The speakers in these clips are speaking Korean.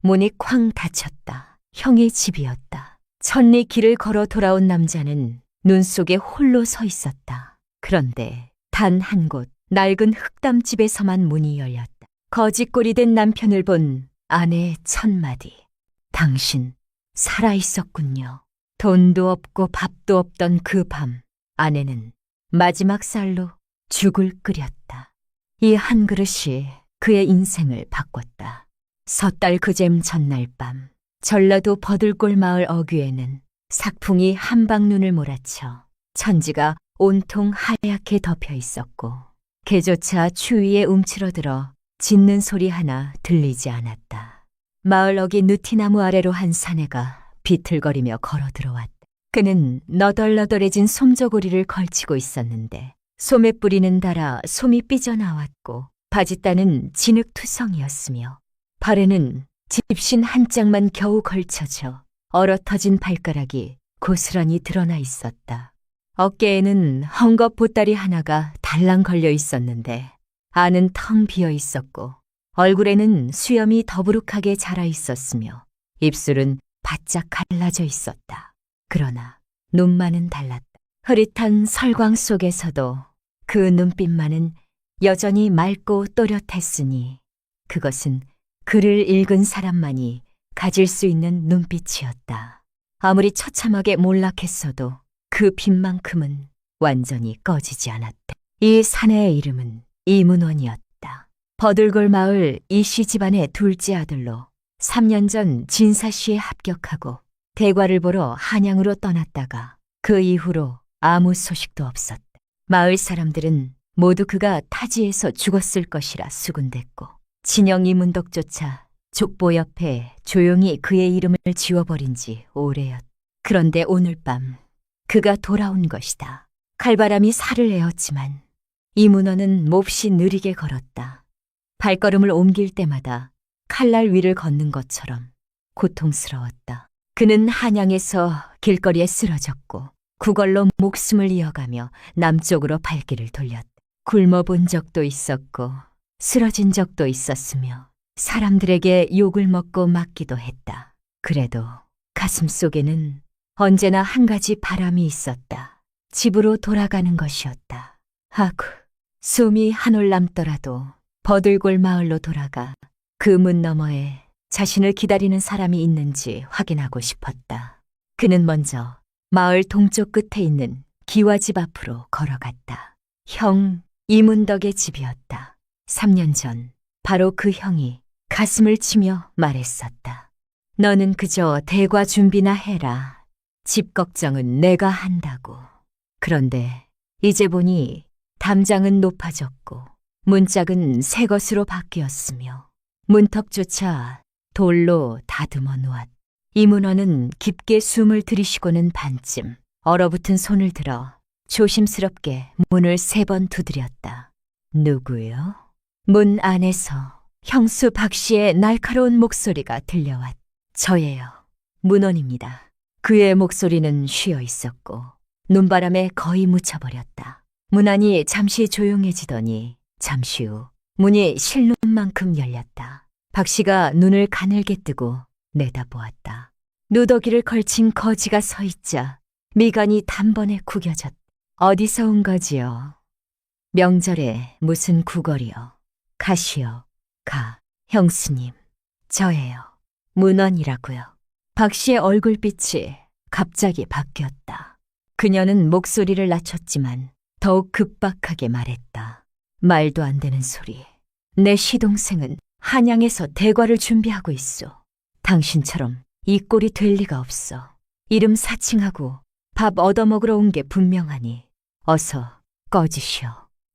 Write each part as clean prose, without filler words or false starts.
문이 쾅 닫혔다. 형의 집이었다. 천리 길을 걸어 돌아온 남자는 눈 속에 홀로 서 있었다. 그런데 단 한 곳 낡은 흙담집에서만 문이 열렸다. 거짓골이 된 남편을 본 아내의 첫마디. 당신 살아있었군요. 돈도 없고 밥도 없던 그 밤, 아내는 마지막 쌀로 죽을 끓였다. 이 한 그릇이 그의 인생을 바꿨다. 섣달 그잼 전날 밤, 전라도 버들골 마을 어귀에는 삭풍이 한방눈을 몰아쳐 천지가 온통 하얗게 덮여 있었고 개조차 추위에 움츠러들어 짖는 소리 하나 들리지 않았다. 마을 어귀 느티나무 아래로 한 사내가 비틀거리며 걸어 들어왔다. 그는 너덜너덜해진 솜저고리를 걸치고 있었는데 솜의 뿌리는 닳아 솜이 삐져나왔고 바짓단은 진흙투성이었으며 발에는 집신 한 짝만 겨우 걸쳐져 얼어터진 발가락이 고스란히 드러나 있었다. 어깨에는 헝겊 보따리 하나가 달랑 걸려 있었는데 안은 텅 비어 있었고 얼굴에는 수염이 더부룩하게 자라 있었으며 입술은 바짝 갈라져 있었다. 그러나 눈만은 달랐다. 흐릿한 설광 속에서도 그 눈빛만은 여전히 맑고 또렷했으니 그것은 글을 읽은 사람만이 가질 수 있는 눈빛이었다. 아무리 처참하게 몰락했어도 그 빛만큼은 완전히 꺼지지 않았다. 이 사내의 이름은 이문원이었다. 버들골 마을 이씨 집안의 둘째 아들로 3년 전 진사시에 합격하고 대과를 보러 한양으로 떠났다가 그 이후로 아무 소식도 없었다. 마을 사람들은 모두 그가 타지에서 죽었을 것이라 수군댔고 친형 이문덕조차 족보 옆에 조용히 그의 이름을 지워버린 지 오래였다. 그런데 오늘 밤 그가 돌아온 것이다. 칼바람이 살을 에었지만 이문원은 몹시 느리게 걸었다. 발걸음을 옮길 때마다 칼날 위를 걷는 것처럼 고통스러웠다. 그는 한양에서 길거리에 쓰러졌고 구걸로 목숨을 이어가며 남쪽으로 발길을 돌렸다. 굶어본 적도 있었고 쓰러진 적도 있었으며 사람들에게 욕을 먹고 맞기도 했다. 그래도 가슴 속에는 언제나 한 가지 바람이 있었다. 집으로 돌아가는 것이었다. 아구, 숨이 한올 남더라도 버들골 마을로 돌아가 그 문 너머에 자신을 기다리는 사람이 있는지 확인하고 싶었다. 그는 먼저 마을 동쪽 끝에 있는 기와집 앞으로 걸어갔다. 형 이문덕의 집이었다. 3년 전 바로 그 형이 가슴을 치며 말했었다. 너는 그저 대과 준비나 해라. 집 걱정은 내가 한다고. 그런데 이제 보니 담장은 높아졌고 문짝은 새 것으로 바뀌었으며 문턱조차 돌로 다듬어 놓았다. 이문원은 깊게 숨을 들이쉬고는 반쯤 얼어붙은 손을 들어 조심스럽게 문을 3번 두드렸다. 누구요? 문 안에서 형수 박 씨의 날카로운 목소리가 들려왔다. 저예요. 문원입니다. 그의 목소리는 쉬어 있었고 눈바람에 거의 묻혀버렸다. 문 안이 잠시 조용해지더니 잠시 후 문이 실눈만큼 열렸다. 박 씨가 눈을 가늘게 뜨고 내다보았다. 누더기를 걸친 거지가 서 있자 미간이 단번에 구겨졌다. 어디서 온 거지요? 명절에 무슨 구걸이요? 가시오. 가. 형수님. 저예요. 문원이라고요. 박 씨의 얼굴빛이 갑자기 바뀌었다. 그녀는 목소리를 낮췄지만 더욱 급박하게 말했다. 말도 안 되는 소리. 내 시동생은 한양에서 대과를 준비하고 있어. 당신처럼 이 꼴이 될 리가 없어. 이름 사칭하고 밥 얻어먹으러 온 게 분명하니 어서 꺼지시오.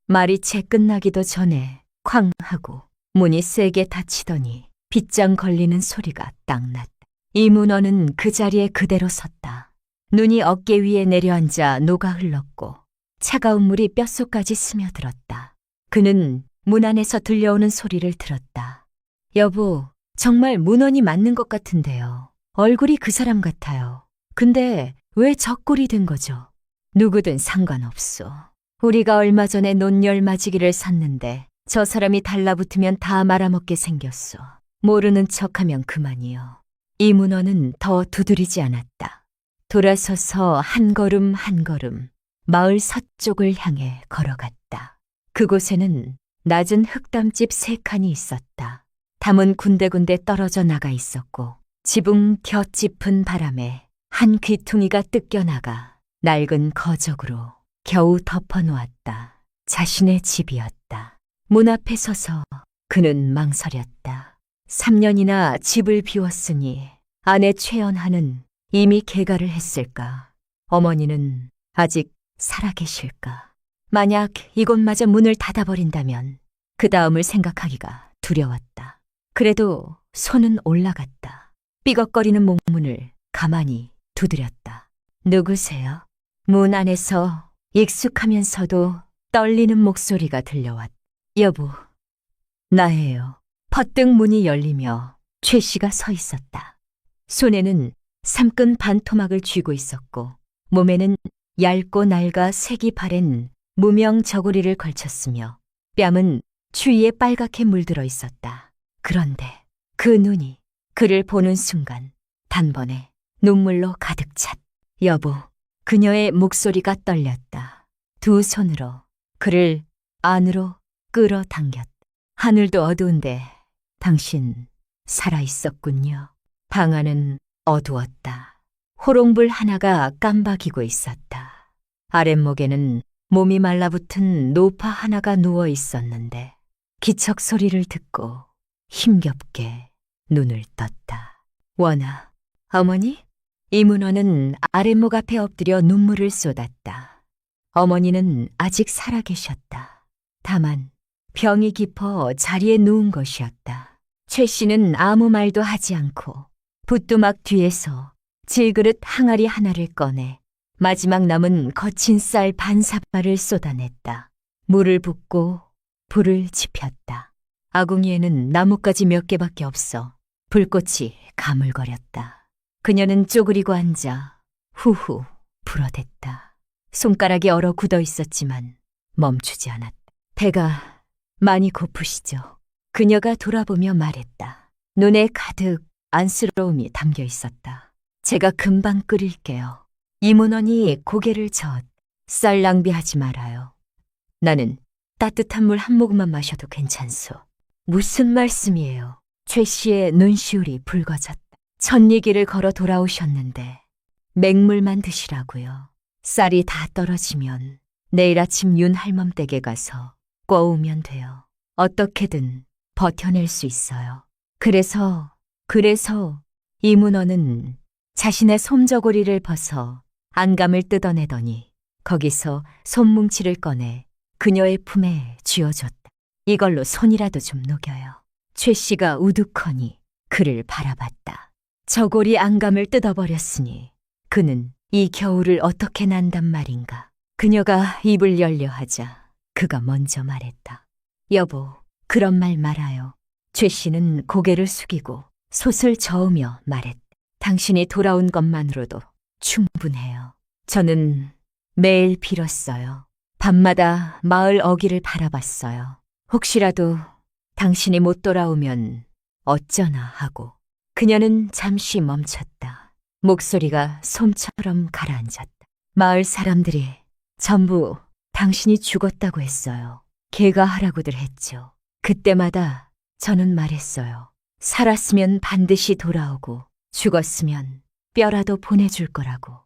말이 채 끝나기도 전에 쾅 하고 문이 세게 닫히더니 빗장 걸리는 소리가 딱 났다. 이문원은 그 자리에 그대로 섰다. 눈이 어깨 위에 내려앉아 녹아 흘렀고 차가운 물이 뼛속까지 스며들었다. 그는 문 안에서 들려오는 소리를 들었다. 여보, 정말 문원이 맞는 것 같은데요. 얼굴이 그 사람 같아요. 근데 왜 저 꼴이 된 거죠? 누구든 상관없어. 우리가 얼마 전에 논열 맞이기를 샀는데 저 사람이 달라붙으면 다 말아먹게 생겼어. 모르는 척하면 그만이요. 이문호는 더 두드리지 않았다. 돌아서서 한 걸음 한 걸음 마을 서쪽을 향해 걸어갔다. 그곳에는 낮은 흙담집 3칸이 있었다. 담은 군데군데 떨어져 나가 있었고 지붕 곁짚은 바람에 한 귀퉁이가 뜯겨나가 낡은 거적으로 겨우 덮어놓았다. 자신의 집이었다. 문 앞에 서서 그는 망설였다. 3년이나 집을 비웠으니 아내 최연하는 이미 개가를 했을까? 어머니는 아직 살아계실까? 만약 이곳마저 문을 닫아버린다면 그 다음을 생각하기가 두려웠다. 그래도 손은 올라갔다. 삐걱거리는 목문을 가만히 두드렸다. 누구세요? 문 안에서 익숙하면서도 떨리는 목소리가 들려왔다. 여보, 나예요. 퍼뜩 문이 열리며 최 씨가 서 있었다. 손에는 삼끈 반토막을 쥐고 있었고 몸에는 얇고 낡아 색이 바랜 무명 저고리를 걸쳤으며 뺨은 추위에 빨갛게 물들어 있었다. 그런데 그 눈이 그를 보는 순간 단번에 눈물로 가득 찼다. 여보, 그녀의 목소리가 떨렸다. 두 손으로 그를 안으로 끌어당겼다. 하늘도 어두운데 당신 살아있었군요. 방 안은 어두웠다. 호롱불 하나가 깜박이고 있었다. 아랫목에는 몸이 말라붙은 노파 하나가 누워 있었는데 기척 소리를 듣고 힘겹게 눈을 떴다. 원아, 어머니? 이문호는 아랫목 앞에 엎드려 눈물을 쏟았다. 어머니는 아직 살아계셨다. 다만 병이 깊어 자리에 누운 것이었다. 최 씨는 아무 말도 하지 않고 붓두막 뒤에서 질그릇 항아리 하나를 꺼내 마지막 남은 거친 쌀 반 사발을 쏟아냈다. 물을 붓고 불을 지폈다. 아궁이에는 나뭇가지 몇 개밖에 없어 불꽃이 가물거렸다. 그녀는 쪼그리고 앉아 후후 불어댔다. 손가락이 얼어 굳어 있었지만 멈추지 않았다. 배가 많이 고프시죠? 그녀가 돌아보며 말했다. 눈에 가득 안쓰러움이 담겨 있었다. 제가 금방 끓일게요. 이문원이 고개를 젓. 쌀 낭비하지 말아요. 나는 따뜻한 물 한 모금만 마셔도 괜찮소. 무슨 말씀이에요? 최 씨의 눈시울이 붉어졌다. 첫얘기를 걸어 돌아오셨는데 맹물만 드시라고요. 쌀이 다 떨어지면 내일 아침 윤 할멈 댁에 가서 꿔오면 돼요. 어떻게든 버텨낼 수 있어요. 그래서 이문호는 자신의 솜저고리를 벗어 안감을 뜯어내더니 거기서 손뭉치를 꺼내 그녀의 품에 쥐어줬다. 이걸로 손이라도 좀 녹여요. 최 씨가 우두커니 그를 바라봤다. 저고리 안감을 뜯어버렸으니 그는 이 겨울을 어떻게 난단 말인가. 그녀가 입을 열려 하자 그가 먼저 말했다. 여보, 그런 말 말아요. 최 씨는 고개를 숙이고 솥을 저으며 말했다. 당신이 돌아온 것만으로도 충분해요. 저는 매일 빌었어요. 밤마다 마을 어귀를 바라봤어요. 혹시라도 당신이 못 돌아오면 어쩌나 하고. 그녀는 잠시 멈췄다. 목소리가 솜처럼 가라앉았다. 마을 사람들이 전부 당신이 죽었다고 했어요. 개가하라고들 했죠. 그때마다 저는 말했어요. 살았으면 반드시 돌아오고 죽었으면 뼈라도 보내줄 거라고.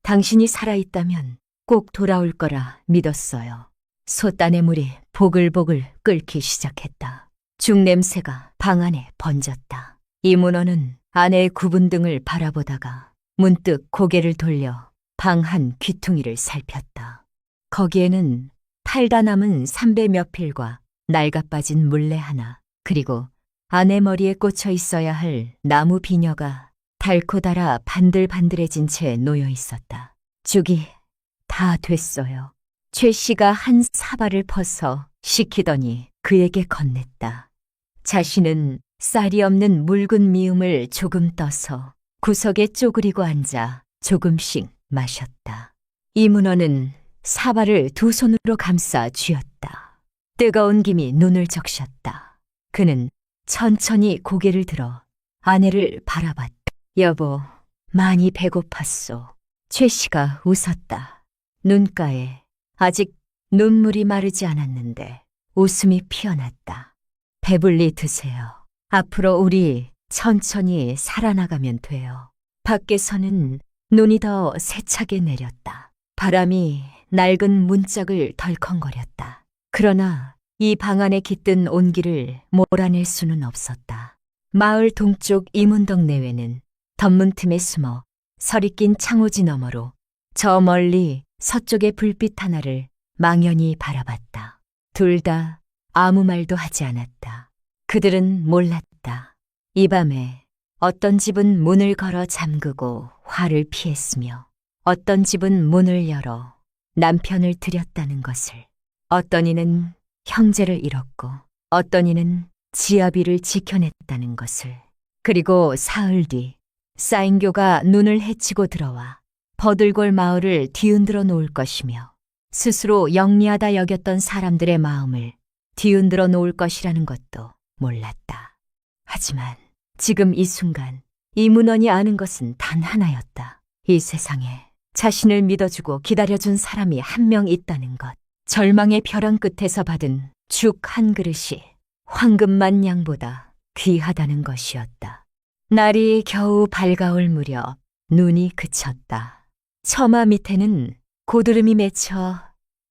당신이 살아있다면 꼭 돌아올 거라 믿었어요. 솥단의 물이 보글보글 끓기 시작했다. 죽냄새가 방 안에 번졌다. 이문호는 아내의 굽은 등을 바라보다가 문득 고개를 돌려 방 한 귀퉁이를 살폈다. 거기에는 팔다 남은 삼배 몇 필과 낡아빠진 물레 하나, 그리고 아내 머리에 꽂혀 있어야 할 나무 비녀가 닳고 닳아 반들반들해진 채 놓여 있었다. 죽이 다 됐어요. 최 씨가 한 사발을 퍼서 식히더니 그에게 건넸다. 자신은 쌀이 없는 묽은 미음을 조금 떠서 구석에 쪼그리고 앉아 조금씩 마셨다. 이문호는 사발을 두 손으로 감싸 쥐었다. 뜨거운 김이 눈을 적셨다. 그는 천천히 고개를 들어 아내를 바라봤다. 여보, 많이 배고팠소. 최 씨가 웃었다. 눈가에 아직 눈물이 마르지 않았는데 웃음이 피어났다. 배불리 드세요. 앞으로 우리 천천히 살아나가면 돼요. 밖에서는 눈이 더 세차게 내렸다. 바람이 낡은 문짝을 덜컹거렸다. 그러나 이 방 안에 깃든 온기를 몰아낼 수는 없었다. 마을 동쪽 이문덕 내외는 덧문 틈에 숨어 설이 낀 창호지 너머로 저 멀리 서쪽의 불빛 하나를 망연히 바라봤다. 둘 다 아무 말도 하지 않았다. 그들은 몰랐다. 이 밤에 어떤 집은 문을 걸어 잠그고 화를 피했으며 어떤 집은 문을 열어 남편을 들였다는 것을. 어떤 이는 형제를 잃었고 어떤 이는 지아비를 지켜냈다는 것을. 그리고 사흘 뒤 사인교가 눈을 헤치고 들어와 버들골 마을을 뒤흔들어 놓을 것이며 스스로 영리하다 여겼던 사람들의 마음을 뒤흔들어 놓을 것이라는 것도 몰랐다. 하지만 지금 이 순간 이 문헌이 아는 것은 단 하나였다. 이 세상에 자신을 믿어주고 기다려준 사람이 한 명 있다는 것. 절망의 벼랑 끝에서 받은 죽 한 그릇이 황금만 양보다 귀하다는 것이었다. 날이 겨우 밝아올 무렵 눈이 그쳤다. 처마 밑에는 고드름이 맺혀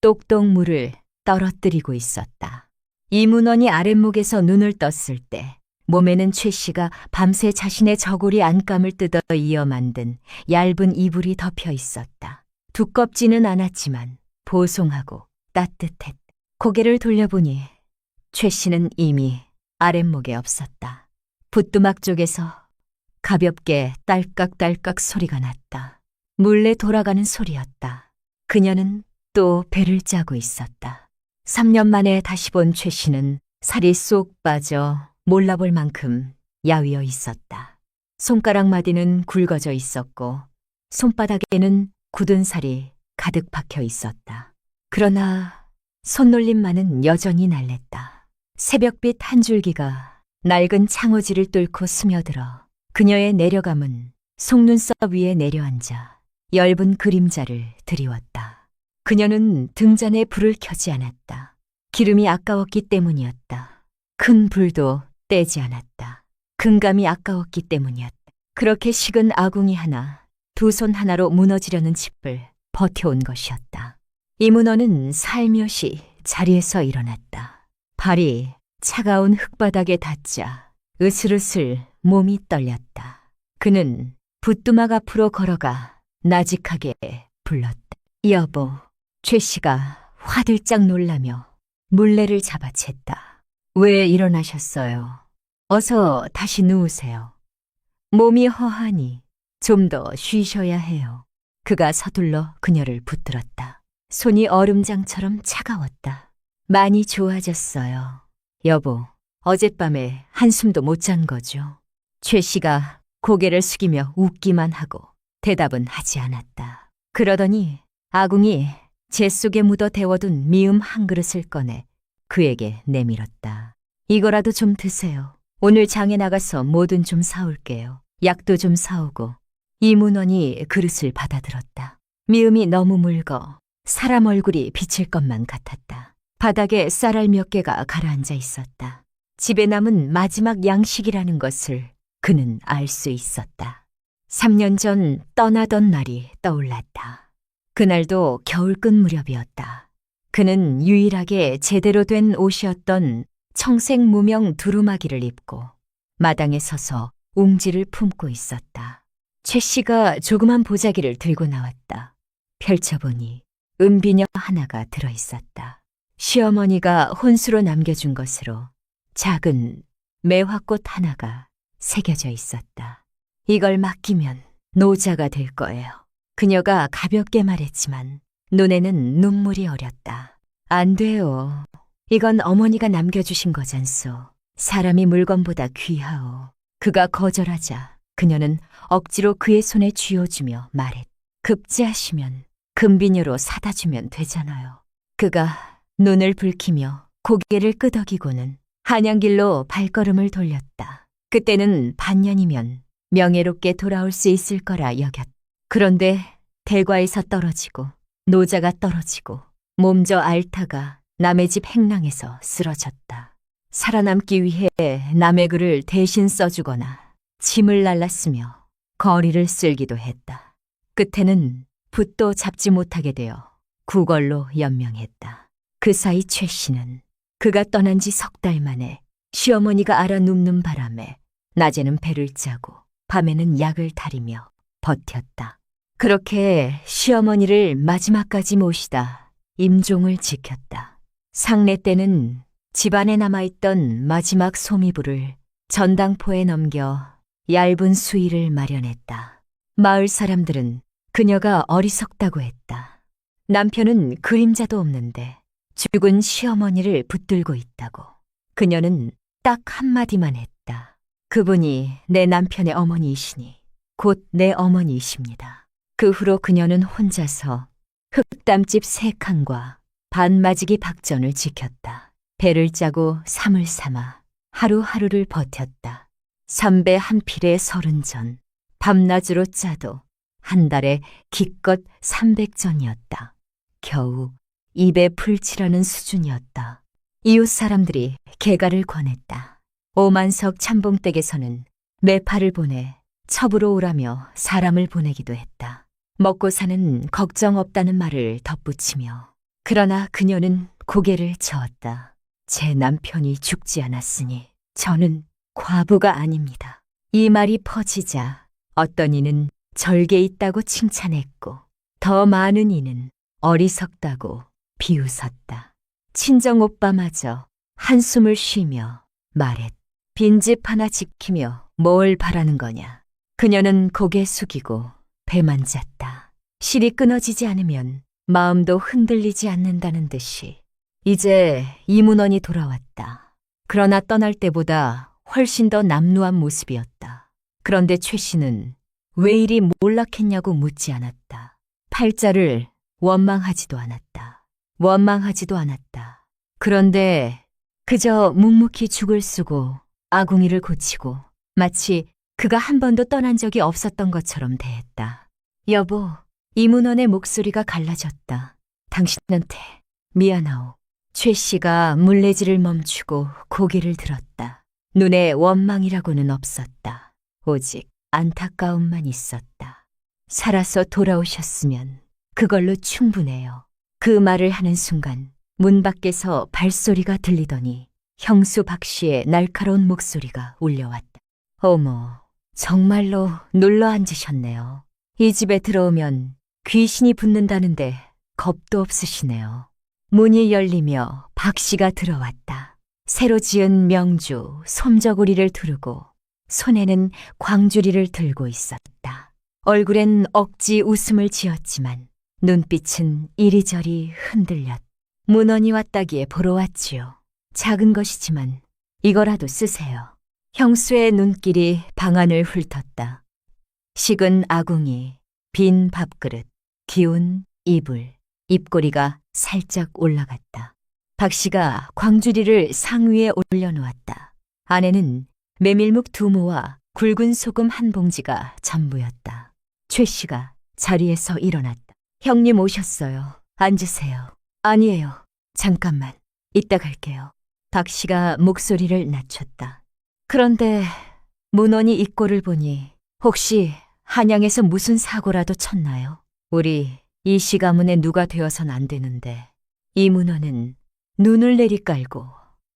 똑똑 물을 떨어뜨리고 있었다. 이문원이 아랫목에서 눈을 떴을 때 몸에는 최 씨가 밤새 자신의 저고리 안감을 뜯어 이어 만든 얇은 이불이 덮여 있었다. 두껍지는 않았지만 보송하고 따뜻했다. 고개를 돌려보니 최 씨는 이미 아랫목에 없었다. 붓두막 쪽에서 가볍게 딸깍딸깍 소리가 났다. 물레 돌아가는 소리였다. 그녀는 또 배를 짜고 있었다. 3년 만에 다시 본 최 씨는 살이 쏙 빠져 몰라볼 만큼 야위어 있었다. 손가락 마디는 굵어져 있었고 손바닥에는 굳은 살이 가득 박혀 있었다. 그러나 손놀림만은 여전히 날랬다. 새벽빛 한 줄기가 낡은 창호지를 뚫고 스며들어 그녀의 내려감은 속눈썹 위에 내려앉아 엷은 그림자를 드리웠다. 그녀는 등잔에 불을 켜지 않았다. 기름이 아까웠기 때문이었다. 큰 불도 떼지 않았다. 금감이 아까웠기 때문이었다. 그렇게 식은 아궁이 하나, 두 손 하나로 무너지려는 집을 버텨온 것이었다. 이문호는 살며시 자리에서 일어났다. 발이 차가운 흙바닥에 닿자 으슬으슬 몸이 떨렸다. 그는 붓두막 앞으로 걸어가 나직하게 불렀다. 여보. 최 씨가 화들짝 놀라며 물레를 잡아챘다. 왜 일어나셨어요? 어서 다시 누우세요. 몸이 허하니 좀 더 쉬셔야 해요. 그가 서둘러 그녀를 붙들었다. 손이 얼음장처럼 차가웠다. 많이 좋아졌어요. 여보, 어젯밤에 한숨도 못 잔 거죠. 최 씨가 고개를 숙이며 웃기만 하고 대답은 하지 않았다. 그러더니 아궁이 재 속에 묻어 데워둔 미음 한 그릇을 꺼내 그에게 내밀었다. 이거라도 좀 드세요. 오늘 장에 나가서 뭐든 좀 사올게요. 약도 좀 사오고. 이문원이 그릇을 받아들었다. 미음이 너무 묽어 사람 얼굴이 비칠 것만 같았다. 바닥에 쌀알 몇 개가 가라앉아 있었다. 집에 남은 마지막 양식이라는 것을 그는 알 수 있었다. 3년 전 떠나던 날이 떠올랐다. 그날도 겨울 끝 무렵이었다. 그는 유일하게 제대로 된 옷이었던 청색 무명 두루마기를 입고 마당에 서서 웅지를 품고 있었다. 최 씨가 조그만 보자기를 들고 나왔다. 펼쳐보니 은비녀 하나가 들어있었다. 시어머니가 혼수로 남겨준 것으로 작은 매화꽃 하나가 새겨져 있었다. 이걸 맡기면 노자가 될 거예요. 그녀가 가볍게 말했지만 눈에는 눈물이 어렸다. 안 돼요. 이건 어머니가 남겨주신 거잖소. 사람이 물건보다 귀하오. 그가 거절하자 그녀는 억지로 그의 손에 쥐어주며 말했다. 급제하시면 금비녀로 사다 주면 되잖아요. 그가 눈을 붉히며 고개를 끄덕이고는 한양길로 발걸음을 돌렸다. 그때는 반년이면 명예롭게 돌아올 수 있을 거라 여겼다. 그런데 대과에서 떨어지고 노자가 떨어지고 몸져 앓다가 남의 집 행랑에서 쓰러졌다. 살아남기 위해 남의 글을 대신 써주거나 짐을 날랐으며 거리를 쓸기도 했다. 끝에는 붓도 잡지 못하게 되어 구걸로 연명했다. 그 사이 최 씨는 그가 떠난 지 석 달 만에 시어머니가 알아 눕는 바람에 낮에는 배를 짜고 밤에는 약을 다리며 버텼다. 그렇게 시어머니를 마지막까지 모시다 임종을 지켰다. 상례 때는 집안에 남아있던 마지막 소미불을 전당포에 넘겨 얇은 수의를 마련했다. 마을 사람들은 그녀가 어리석다고 했다. 남편은 그림자도 없는데 죽은 시어머니를 붙들고 있다고. 그녀는 딱 한마디만 했다. 그분이 내 남편의 어머니이시니 곧 내 어머니이십니다. 그 후로 그녀는 혼자서 흑담집 3칸과 반마지기 박전을 지켰다. 배를 짜고 삼을 삼아 하루하루를 버텼다. 삼배 한 필에 30전, 밤낮으로 짜도 한 달에 기껏 300전이었다. 겨우 입에 풀칠하는 수준이었다. 이웃 사람들이 개가를 권했다. 오만석 참봉댁에서는 매파를 보내 첩으로 오라며 사람을 보내기도 했다. 먹고 사는 걱정 없다는 말을 덧붙이며. 그러나 그녀는 고개를 저었다. 제 남편이 죽지 않았으니 저는 과부가 아닙니다. 이 말이 퍼지자 어떤 이는 절개 있다고 칭찬했고 더 많은 이는 어리석다고 비웃었다. 친정 오빠마저 한숨을 쉬며 말했다. 빈집 하나 지키며 뭘 바라는 거냐. 그녀는 고개 숙이고 배만 잤다. 실이 끊어지지 않으면 마음도 흔들리지 않는다는 듯이. 이제 이문원이 돌아왔다. 그러나 떠날 때보다 훨씬 더 남루한 모습이었다. 그런데 최 씨는 왜 이리 몰락했냐고 묻지 않았다. 팔자를 원망하지도 않았다. 원망하지도 않았다. 그런데 그저 묵묵히 죽을 쓰고 아궁이를 고치고 마치 그가 한 번도 떠난 적이 없었던 것처럼 대했다. 여보, 이문원의 목소리가 갈라졌다. 당신한테 미안하오. 최 씨가 물레질을 멈추고 고개를 들었다. 눈에 원망이라고는 없었다. 오직 안타까움만 있었다. 살아서 돌아오셨으면 그걸로 충분해요. 그 말을 하는 순간 문 밖에서 발소리가 들리더니 형수 박 씨의 날카로운 목소리가 울려왔다. 어머, 정말로 눌러 앉으셨네요. 이 집에 들어오면 귀신이 붙는다는데 겁도 없으시네요. 문이 열리며 박 씨가 들어왔다. 새로 지은 명주 솜저고리를 두르고 손에는 광주리를 들고 있었다. 얼굴엔 억지 웃음을 지었지만 눈빛은 이리저리 흔들렸다. 문헌이 왔다기에 보러 왔지요. 작은 것이지만 이거라도 쓰세요. 형수의 눈길이 방안을 훑었다. 식은 아궁이, 빈 밥그릇, 기운 이불, 입꼬리가 살짝 올라갔다. 박 씨가 광주리를 상위에 올려놓았다. 안에는 메밀묵 2모와 굵은 소금 한 봉지가 전부였다. 최 씨가 자리에서 일어났다. 형님 오셨어요. 앉으세요. 아니에요. 잠깐만. 이따 갈게요. 박 씨가 목소리를 낮췄다. 그런데 문헌이 이 꼴을 보니 혹시 한양에서 무슨 사고라도 쳤나요? 우리 이 씨 가문에 누가 되어선 안 되는데. 이 문헌은 눈을 내리깔고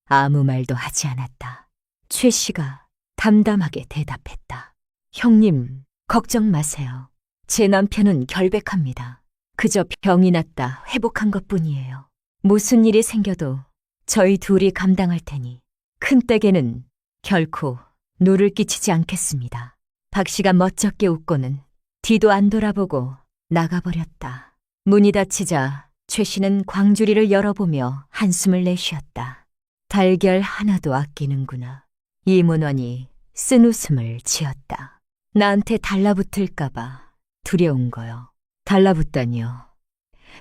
아무 말도 하지 않았다. 최 씨가 담담하게 대답했다. 형님, 걱정 마세요. 제 남편은 결백합니다. 그저 병이 났다 회복한 것뿐이에요. 무슨 일이 생겨도 저희 둘이 감당할 테니 큰 댁에는 결코 누를 끼치지 않겠습니다. 박 씨가 멋쩍게 웃고는 뒤도 안 돌아보고 나가버렸다. 문이 닫히자 최 씨는 광주리를 열어보며 한숨을 내쉬었다. 달걀 하나도 아끼는구나. 이문원이 쓴 웃음을 지었다. 나한테 달라붙을까봐 두려운 거요. 달라붙다니요.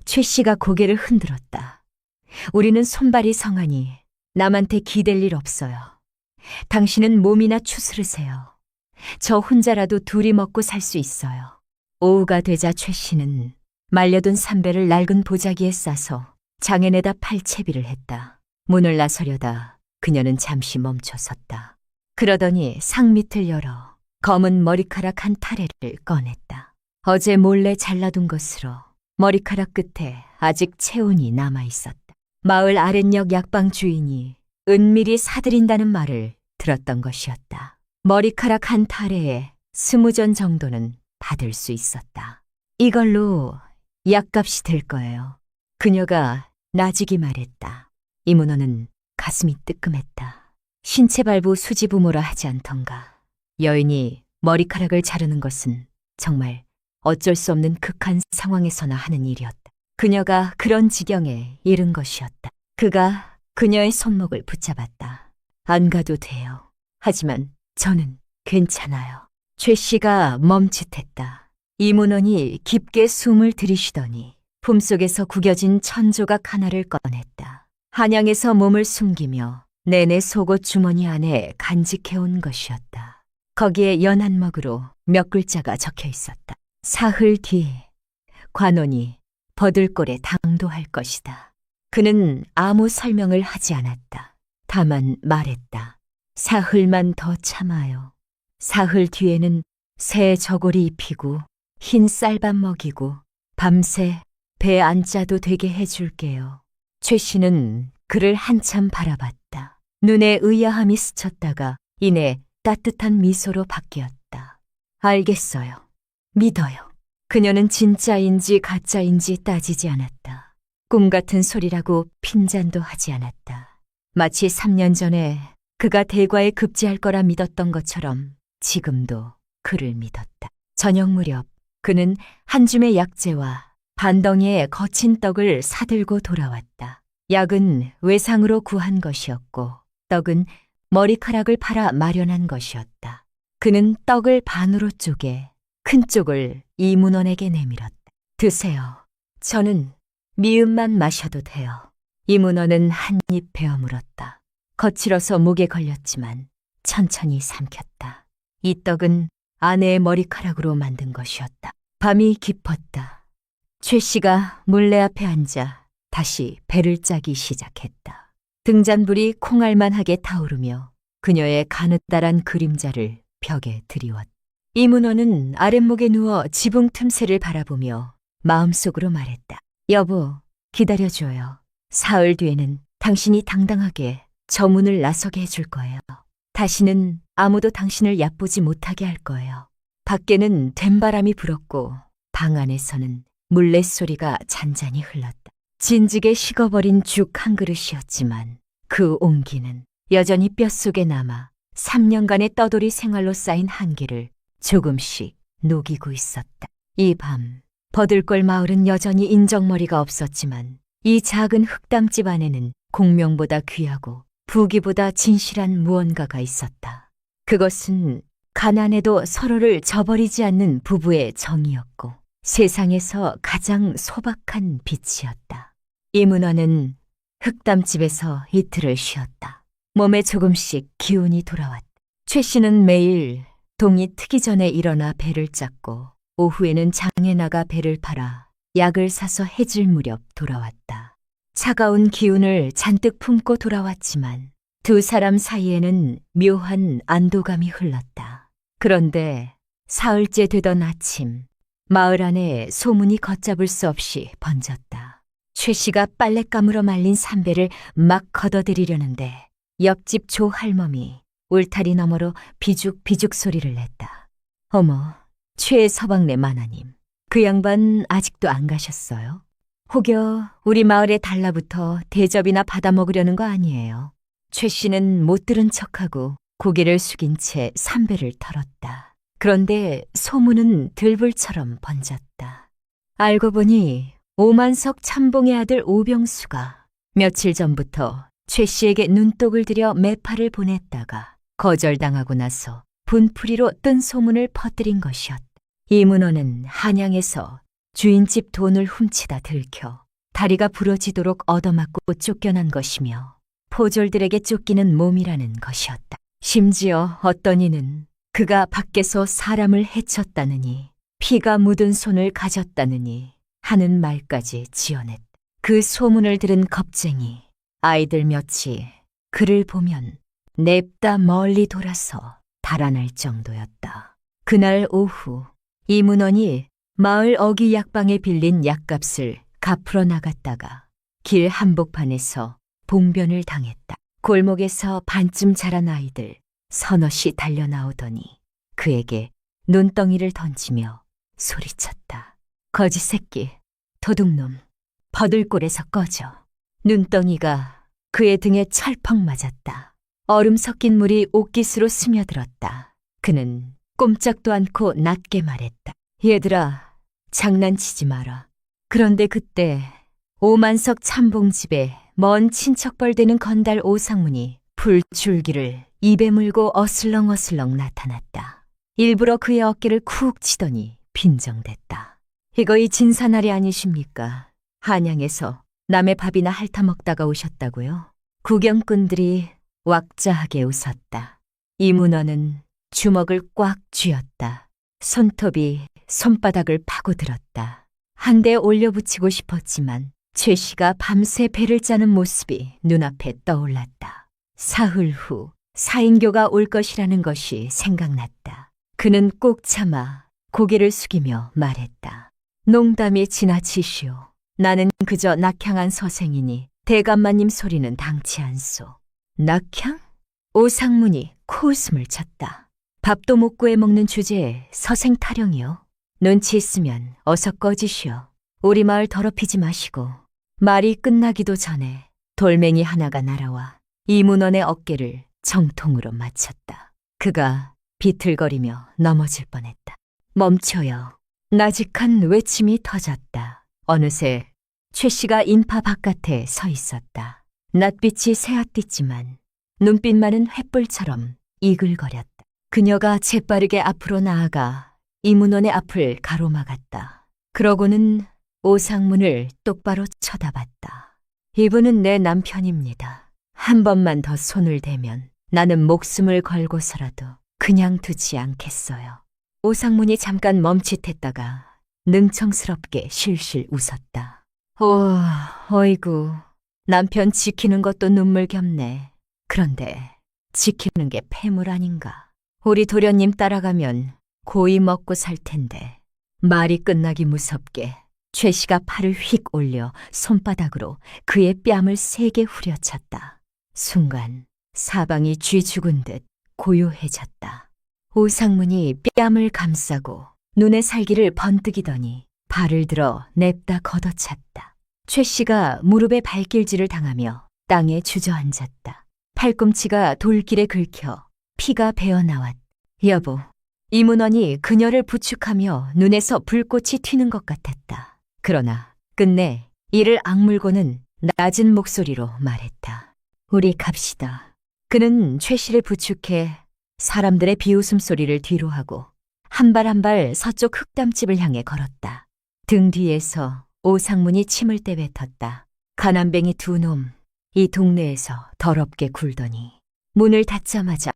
최 씨가 고개를 흔들었다. 우리는 손발이 성하니 남한테 기댈 일 없어요. 당신은 몸이나 추스르세요. 저 혼자라도 둘이 먹고 살 수 있어요. 오후가 되자 최 씨는 말려둔 삼배를 낡은 보자기에 싸서 장에내다 팔채비를 했다. 문을 나서려다 그녀는 잠시 멈춰섰다. 그러더니 상 밑을 열어 검은 머리카락 한 타래를 꺼냈다. 어제 몰래 잘라둔 것으로 머리카락 끝에 아직 체온이 남아있었다. 마을 아랫역 약방 주인이 은밀히 사들인다는 말을 들었던 것이었다. 머리카락 한 타래에 20전 정도는 받을 수 있었다. 이걸로 약값이 될 거예요. 그녀가 나직이 말했다. 이문호는 가슴이 뜨끔했다. 신체발부 수지부모라 하지 않던가. 여인이 머리카락을 자르는 것은 정말 어쩔 수 없는 극한 상황에서나 하는 일이었다. 그녀가 그런 지경에 이른 것이었다. 그가 그녀의 손목을 붙잡았다. 안 가도 돼요. 하지만 저는 괜찮아요. 최 씨가 멈칫했다. 이문원이 깊게 숨을 들이쉬더니 품속에서 구겨진 천조각 하나를 꺼냈다. 한양에서 몸을 숨기며 내내 속옷 주머니 안에 간직해온 것이었다. 거기에 연한 먹으로 몇 글자가 적혀 있었다. 사흘 뒤 관원이 버들골에 당도할 것이다. 그는 아무 설명을 하지 않았다. 다만 말했다. 사흘만 더 참아요. 사흘 뒤에는 새 저고리 입히고 흰 쌀밥 먹이고 밤새 배 안 짜도 되게 해줄게요. 최 씨는 그를 한참 바라봤다. 눈에 의아함이 스쳤다가 이내 따뜻한 미소로 바뀌었다. 알겠어요. 믿어요. 그녀는 진짜인지 가짜인지 따지지 않았다. 꿈 같은 소리라고 핀잔도 하지 않았다. 마치 3년 전에 그가 대과에 급제할 거라 믿었던 것처럼 지금도 그를 믿었다. 저녁 무렵 그는 한 줌의 약재와 반덩이의 거친 떡을 사들고 돌아왔다. 약은 외상으로 구한 것이었고 떡은 머리카락을 팔아 마련한 것이었다. 그는 떡을 반으로 쪼개 큰 쪽을 이문원에게 내밀었다. 드세요. 저는 미음만 마셔도 돼요. 이문원은 한 입 베어 물었다. 거칠어서 목에 걸렸지만 천천히 삼켰다. 이 떡은 아내의 머리카락으로 만든 것이었다. 밤이 깊었다. 최 씨가 물레 앞에 앉아 다시 배를 짜기 시작했다. 등잔불이 콩알만하게 타오르며 그녀의 가느다란 그림자를 벽에 드리웠다. 이문호는 아랫목에 누워 지붕 틈새를 바라보며 마음속으로 말했다. 여보, 기다려줘요. 사흘 뒤에는 당신이 당당하게 저 문을 나서게 해줄 거예요. 다시는 아무도 당신을 얕보지 못하게 할 거예요. 밖에는 된바람이 불었고 방 안에서는 물레소리가 잔잔히 흘렀다. 진즉에 식어버린 죽 한 그릇이었지만 그 온기는 여전히 뼛속에 남아 3년간의 떠돌이 생활로 쌓인 한기를 조금씩 녹이고 있었다. 이 밤 버들골 마을은 여전히 인정머리가 없었지만 이 작은 흑담집 안에는 공명보다 귀하고 부귀보다 진실한 무언가가 있었다. 그것은 가난해도 서로를 저버리지 않는 부부의 정이었고 세상에서 가장 소박한 빛이었다. 이문화는 흑담집에서 이틀을 쉬었다. 몸에 조금씩 기운이 돌아왔다. 최 씨는 매일 동이 트기 전에 일어나 배를 짰고 오후에는 장에 나가 배를 팔아 약을 사서 해질 무렵 돌아왔다. 차가운 기운을 잔뜩 품고 돌아왔지만 두 사람 사이에는 묘한 안도감이 흘렀다. 그런데 사흘째 되던 아침 마을 안에 소문이 걷잡을 수 없이 번졌다. 최 씨가 빨랫감으로 말린 삼배를 막 걷어들이려는데 옆집 조 할멈이 울타리 너머로 비죽비죽 소리를 냈다. 어머, 최 서방네 마나님, 그 양반 아직도 안 가셨어요? 혹여 우리 마을에 달라붙어 대접이나 받아 먹으려는 거 아니에요? 최 씨는 못 들은 척하고 고개를 숙인 채 삼배를 털었다. 그런데 소문은 들불처럼 번졌다. 알고 보니 오만석 참봉의 아들 오병수가 며칠 전부터 최 씨에게 눈독을 들여 매파를 보냈다가 거절당하고 나서 분풀이로 뜬 소문을 퍼뜨린 것이었다. 이문호는 한양에서 주인집 돈을 훔치다 들켜 다리가 부러지도록 얻어맞고 쫓겨난 것이며 포졸들에게 쫓기는 몸이라는 것이었다. 심지어 어떤 이는 그가 밖에서 사람을 해쳤다느니 피가 묻은 손을 가졌다느니 하는 말까지 지어냈다. 그 소문을 들은 겁쟁이 아이들 몇이 그를 보면 냅다 멀리 돌아서 달아날 정도였다. 그날 오후 이문원이 마을 어기 약방에 빌린 약값을 갚으러 나갔다가 길 한복판에서 봉변을 당했다. 골목에서 반쯤 자란 아이들 서너시 달려나오더니 그에게 눈덩이를 던지며 소리쳤다. 거지 새끼, 도둑놈, 버들골에서 꺼져. 눈덩이가 그의 등에 철퍽 맞았다. 얼음 섞인 물이 옷깃으로 스며들었다. 그는 꼼짝도 않고 낮게 말했다. 얘들아, 장난치지 마라. 그런데 그때 오만석 참봉집에 먼 친척벌 되는 건달 오상문이 불줄기를 입에 물고 어슬렁어슬렁 나타났다. 일부러 그의 어깨를 쿡 치더니 빈정댔다. 이거 이 진사날이 아니십니까? 한양에서 남의 밥이나 핥아먹다가 오셨다고요? 구경꾼들이 왁자하게 웃었다. 이문어는 주먹을 꽉 쥐었다. 손톱이 손바닥을 파고들었다. 한 대 올려붙이고 싶었지만 최 씨가 밤새 배를 짜는 모습이 눈앞에 떠올랐다. 사흘 후 사인교가 올 것이라는 것이 생각났다. 그는 꼭 참아 고개를 숙이며 말했다. 농담이 지나치시오. 나는 그저 낙향한 서생이니 대감마님 소리는 당치 않소. 낙향? 오상문이 코웃음을 쳤다. 밥도 못 구해 먹는 주제에 서생 타령이요. 눈치 있으면 어서 꺼지시오. 우리 마을 더럽히지 마시고. 말이 끝나기도 전에 돌멩이 하나가 날아와 이문원의 어깨를 정통으로 맞췄다. 그가 비틀거리며 넘어질 뻔했다. 멈춰요. 나직한 외침이 터졌다. 어느새 최 씨가 인파 바깥에 서 있었다. 낯빛이 새앗빛지만 눈빛만은 횃불처럼 이글거렸다. 그녀가 재빠르게 앞으로 나아가 이문원의 앞을 가로막았다. 그러고는 오상문을 똑바로 쳐다봤다. 이분은 내 남편입니다. 한 번만 더 손을 대면 나는 목숨을 걸고서라도 그냥 두지 않겠어요. 오상문이 잠깐 멈칫했다가 능청스럽게 실실 웃었다. 어이구, 남편 지키는 것도 눈물겹네. 그런데 지키는 게 폐물 아닌가. 우리 도련님 따라가면 고이 먹고 살 텐데. 말이 끝나기 무섭게 최 씨가 팔을 휙 올려 손바닥으로 그의 뺨을 세게 후려쳤다. 순간 사방이 쥐 죽은 듯 고요해졌다. 오상문이 뺨을 감싸고 눈의 살기를 번뜩이더니 발을 들어 냅다 걷어찼다. 최 씨가 무릎에 발길질을 당하며 땅에 주저앉았다. 팔꿈치가 돌길에 긁혀 피가 배어나왔다. 여보, 이문원이 그녀를 부축하며 눈에서 불꽃이 튀는 것 같았다. 그러나 끝내 이를 악물고는 낮은 목소리로 말했다. 우리 갑시다. 그는 최 씨를 부축해 사람들의 비웃음 소리를 뒤로하고 한 발 한 발 서쪽 흑담집을 향해 걸었다. 등 뒤에서 오상문이 침을 떼뱉었다. 가난뱅이 두 놈, 이 동네에서 더럽게 굴더니. 문을 닫자마자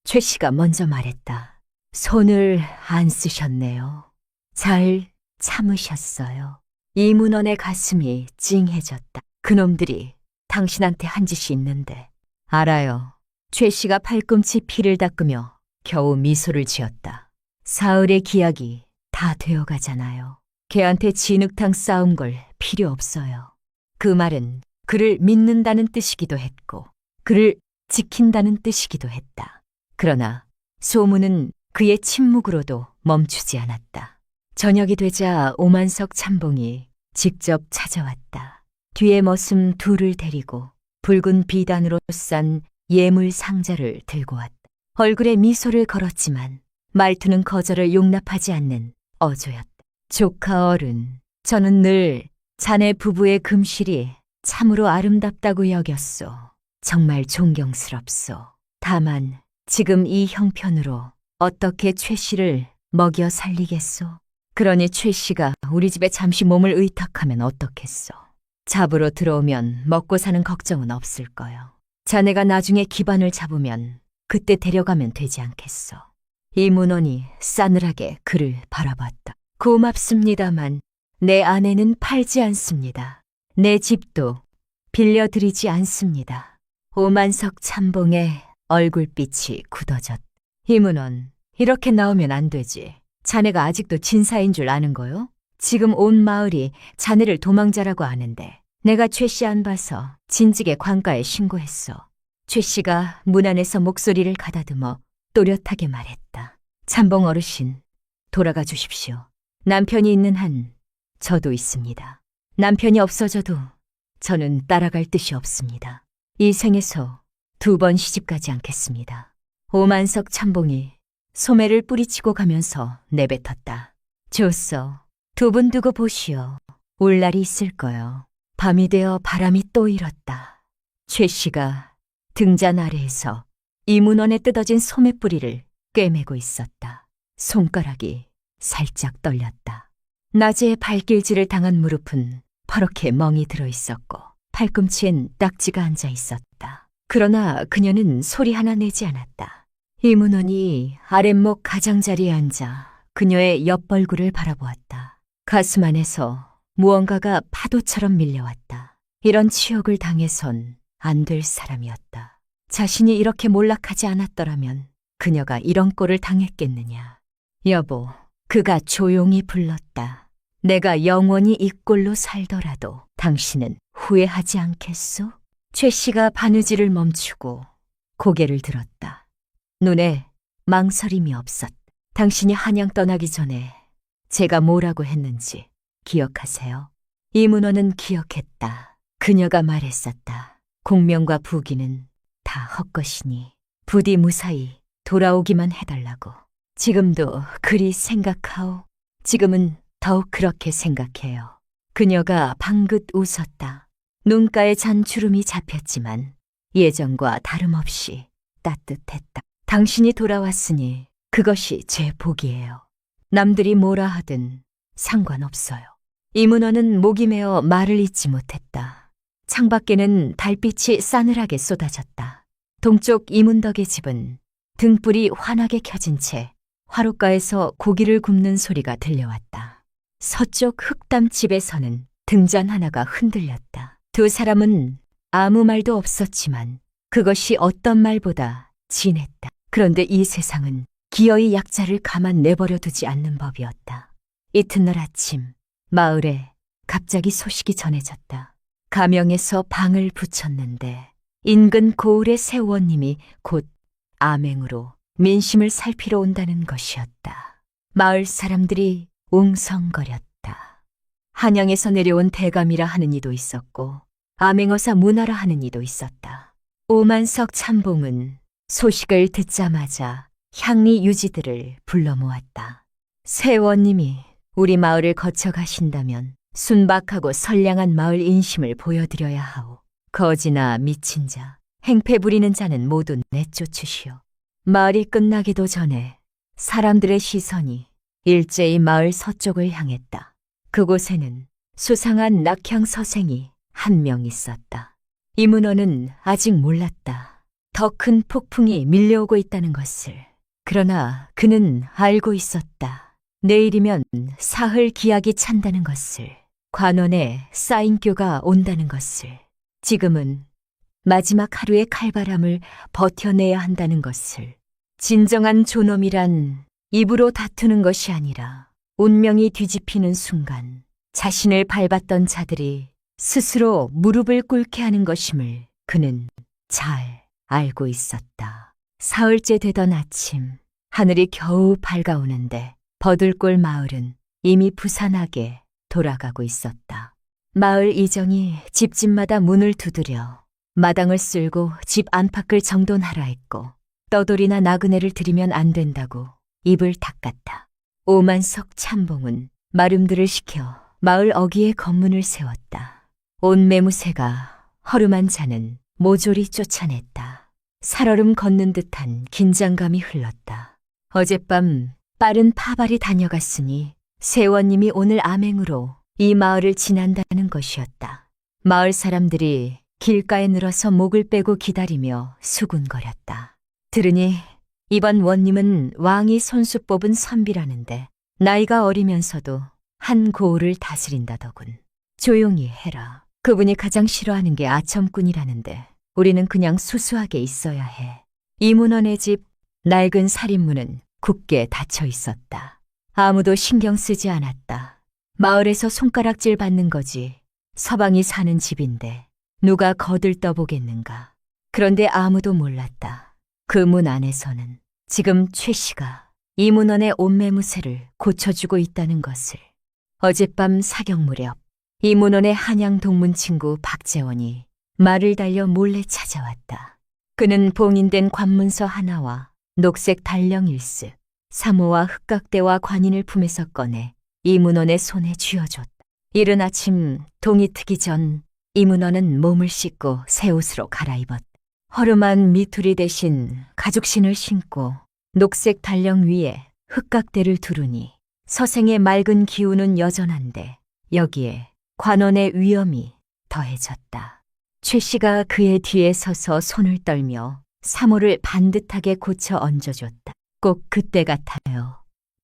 최 씨가 먼저 말했다. 손을 안 쓰셨네요. 잘 참으셨어요. 이문원의 가슴이 찡해졌다. 그놈들이 당신한테 한 짓이 있는데. 알아요. 최 씨가 팔꿈치 피를 닦으며 겨우 미소를 지었다. 사흘의 기약이 다 되어가잖아요. 걔한테 진흙탕 쌓은 걸 필요 없어요. 그 말은 그를 믿는다는 뜻이기도 했고 그를 지킨다는 뜻이기도 했다. 그러나 소문은 그의 침묵으로도 멈추지 않았다. 저녁이 되자 오만석 참봉이 직접 찾아왔다. 뒤에 머슴 둘을 데리고 붉은 비단으로 싼 예물 상자를 들고 왔다. 얼굴에 미소를 걸었지만 말투는 거절을 용납하지 않는 어조였다. 조카 어른, 저는 늘 자네 부부의 금실이 참으로 아름답다고 여겼소. 정말 존경스럽소. 다만 지금 이 형편으로 어떻게 최 씨를 먹여 살리겠소? 그러니 최 씨가 우리 집에 잠시 몸을 의탁하면 어떻겠소? 잡으러 들어오면 먹고 사는 걱정은 없을 거요. 자네가 나중에 기반을 잡으면 그때 데려가면 되지 않겠소. 이문원이 싸늘하게 그를 바라봤다. 고맙습니다만 내 아내는 팔지 않습니다. 내 집도 빌려드리지 않습니다. 오만석 참봉의 얼굴빛이 굳어졌다. 이문원, 이렇게 나오면 안 되지. 자네가 아직도 진사인 줄 아는 거요? 지금 온 마을이 자네를 도망자라고 아는데 내가 최 씨 안 봐서 진즉에 관가에 신고했어. 최 씨가 문 안에서 목소리를 가다듬어 또렷하게 말했다. 참봉 어르신, 돌아가 주십시오. 남편이 있는 한 저도 있습니다. 남편이 없어져도 저는 따라갈 뜻이 없습니다. 이 생에서 2번 시집가지 않겠습니다. 오만석 참봉이 소매를 뿌리치고 가면서 내뱉었다. 좋소. 2분 두고 보시오. 올 날이 있을 거요. 밤이 되어 바람이 또 일었다. 최 씨가 등잔 아래에서 이문원에 뜯어진 소매뿌리를 꿰매고 있었다. 손가락이 살짝 떨렸다. 낮에 발길질을 당한 무릎은 퍼렇게 멍이 들어 있었고 팔꿈치엔 딱지가 앉아 있었다. 그러나 그녀는 소리 하나 내지 않았다. 이문원이 아랫목 가장자리에 앉아 그녀의 옆벌구를 바라보았다. 가슴 안에서 무언가가 파도처럼 밀려왔다. 이런 치욕을 당해선 안 될 사람이었다. 자신이 이렇게 몰락하지 않았더라면 그녀가 이런 꼴을 당했겠느냐. 여보, 그가 조용히 불렀다. 내가 영원히 이 꼴로 살더라도 당신은 후회하지 않겠소? 최 씨가 바느질을 멈추고 고개를 들었다. 눈에 망설임이 없었다. 당신이 한양 떠나기 전에 제가 뭐라고 했는지 기억하세요? 이문호는 기억했다. 그녀가 말했었다. 공명과 부귀는 다 헛것이니 부디 무사히 돌아오기만 해달라고. 지금도 그리 생각하오. 지금은 더욱 그렇게 생각해요. 그녀가 방긋 웃었다. 눈가에 잔주름이 잡혔지만 예전과 다름없이 따뜻했다. 당신이 돌아왔으니 그것이 제 복이에요. 남들이 뭐라 하든 상관없어요. 이문호는 목이 메어 말을 잇지 못했다. 창밖에는 달빛이 싸늘하게 쏟아졌다. 동쪽 이문덕의 집은 등불이 환하게 켜진 채 화롯가에서 고기를 굽는 소리가 들려왔다. 서쪽 흑담집에서는 등잔 하나가 흔들렸다. 2 사람은 아무 말도 없었지만 그것이 어떤 말보다 진했다. 그런데 이 세상은 기어이 약자를 가만 내버려 두지 않는 법이었다. 이튿날 아침 마을에 갑자기 소식이 전해졌다. 가명에서 방을 붙였는데 인근 고을의 세원님이 곧 암행으로 민심을 살피러 온다는 것이었다. 마을 사람들이 웅성거렸다. 한양에서 내려온 대감이라 하는 이도 있었고 암행어사 문화라 하는 이도 있었다. 오만석 참봉은 소식을 듣자마자 향리 유지들을 불러 모았다. 세원님이 우리 마을을 거쳐 가신다면 순박하고 선량한 마을 인심을 보여드려야 하오. 거지나 미친 자, 행패 부리는 자는 모두 내쫓으시오. 마을이 끝나기도 전에 사람들의 시선이 일제히 마을 서쪽을 향했다. 그곳에는 수상한 낙향 서생이 한 명 있었다. 이문호는 아직 몰랐다. 더 큰 폭풍이 밀려오고 있다는 것을. 그러나 그는 알고 있었다. 내일이면 사흘 기약이 찬다는 것을. 관원에 쌓인교가 온다는 것을. 지금은 마지막 하루의 칼바람을 버텨내야 한다는 것을. 진정한 존엄이란 입으로 다투는 것이 아니라 운명이 뒤집히는 순간 자신을 밟았던 자들이 스스로 무릎을 꿇게 하는 것임을 그는 잘 알고 있었다. 사흘째 되던 아침, 하늘이 겨우 밝아오는데 버들골 마을은 이미 부산하게 돌아가고 있었다. 마을 이정이 집집마다 문을 두드려 마당을 쓸고 집 안팎을 정돈하라 했고 떠돌이나 나그네를 들이면 안 된다고 입을 닦았다. 오만석 참봉은 마름들을 시켜 마을 어귀에 검문을 세웠다. 온 매무새가 허름한 자는 모조리 쫓아냈다. 살얼음 걷는 듯한 긴장감이 흘렀다. 어젯밤 빠른 파발이 다녀갔으니 세원님이 오늘 암행으로 이 마을을 지난다는 것이었다. 마을 사람들이 길가에 늘어서 목을 빼고 기다리며 수군거렸다. 들으니 이번 원님은 왕이 손수 뽑은 선비라는데 나이가 어리면서도 한 고을을 다스린다더군. 조용히 해라. 그분이 가장 싫어하는 게 아첨꾼이라는데 우리는 그냥 수수하게 있어야 해. 이문원의 집 낡은 살인문은 굳게 닫혀 있었다. 아무도 신경 쓰지 않았다. 마을에서 손가락질 받는 거지. 서방이 사는 집인데 누가 거들떠보겠는가. 그런데 아무도 몰랐다. 그 문 안에서는 지금 최 씨가 이문원의 옷매무새를 고쳐주고 있다는 것을. 어젯밤 사격 무렵 이문원의 한양 동문 친구 박재원이 말을 달려 몰래 찾아왔다. 그는 봉인된 관문서 하나와 녹색 달령 일스, 사모와 흑각대와 관인을 품에서 꺼내 이문원의 손에 쥐어줬다. 이른 아침 동이 트기 전 이문원은 몸을 씻고 새 옷으로 갈아입었다. 허름한 미투리 대신 가죽신을 신고 녹색 달령 위에 흑각대를 두르니 서생의 맑은 기운은 여전한데 여기에 관원의 위엄이 더해졌다. 최 씨가 그의 뒤에 서서 손을 떨며 사모를 반듯하게 고쳐 얹어줬다. 꼭 그때 같아요.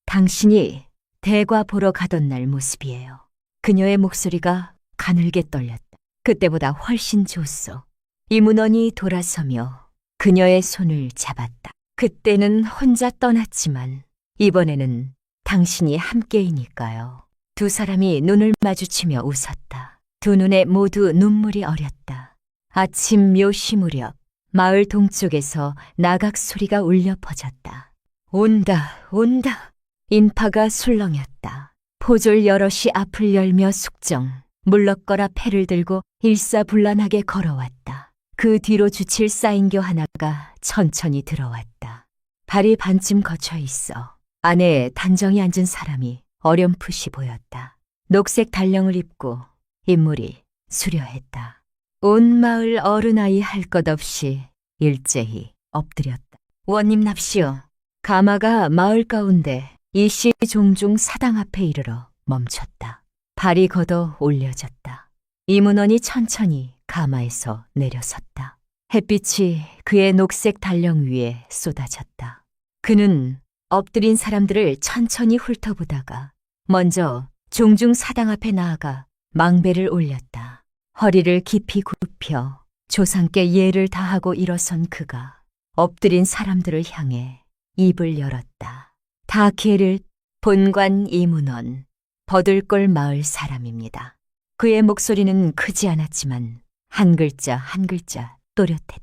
당신이 대과 보러 가던 날 모습이에요. 그녀의 목소리가 가늘게 떨렸다. 그때보다 훨씬 좋소. 이문원이 돌아서며 그녀의 손을 잡았다. 그때는 혼자 떠났지만 이번에는 당신이 함께이니까요. 두 사람이 눈을 마주치며 웃었다. 두 눈에 모두 눈물이 어렸다. 아침 묘시 무렵 마을 동쪽에서 나각 소리가 울려 퍼졌다. 온다, 온다. 인파가 술렁였다. 포졸 여럿이 앞을 열며 숙정, 물러거라 패를 들고 일사불란하게 걸어왔다. 그 뒤로 주칠 사인교 하나가 천천히 들어왔다. 발이 반쯤 거쳐 있어 안에 단정히 앉은 사람이 어렴풋이 보였다. 녹색 달령을 입고 인물이 수려했다. 온 마을 어른아이 할 것 없이 일제히 엎드렸다. 원님 납시오. 가마가 마을 가운데 이씨 종중 사당 앞에 이르러 멈췄다. 발이 걷어 올려졌다. 이문원이 천천히 가마에서 내려섰다. 햇빛이 그의 녹색 달령 위에 쏟아졌다. 그는 엎드린 사람들을 천천히 훑어보다가 먼저 종중 사당 앞에 나아가 망배를 올렸다. 허리를 깊이 굽혀 조상께 예를 다하고 일어선 그가 엎드린 사람들을 향해 입을 열었다. 다케르 본관 이문원, 버들골 마을 사람입니다. 그의 목소리는 크지 않았지만 한 글자 한 글자 또렷했다.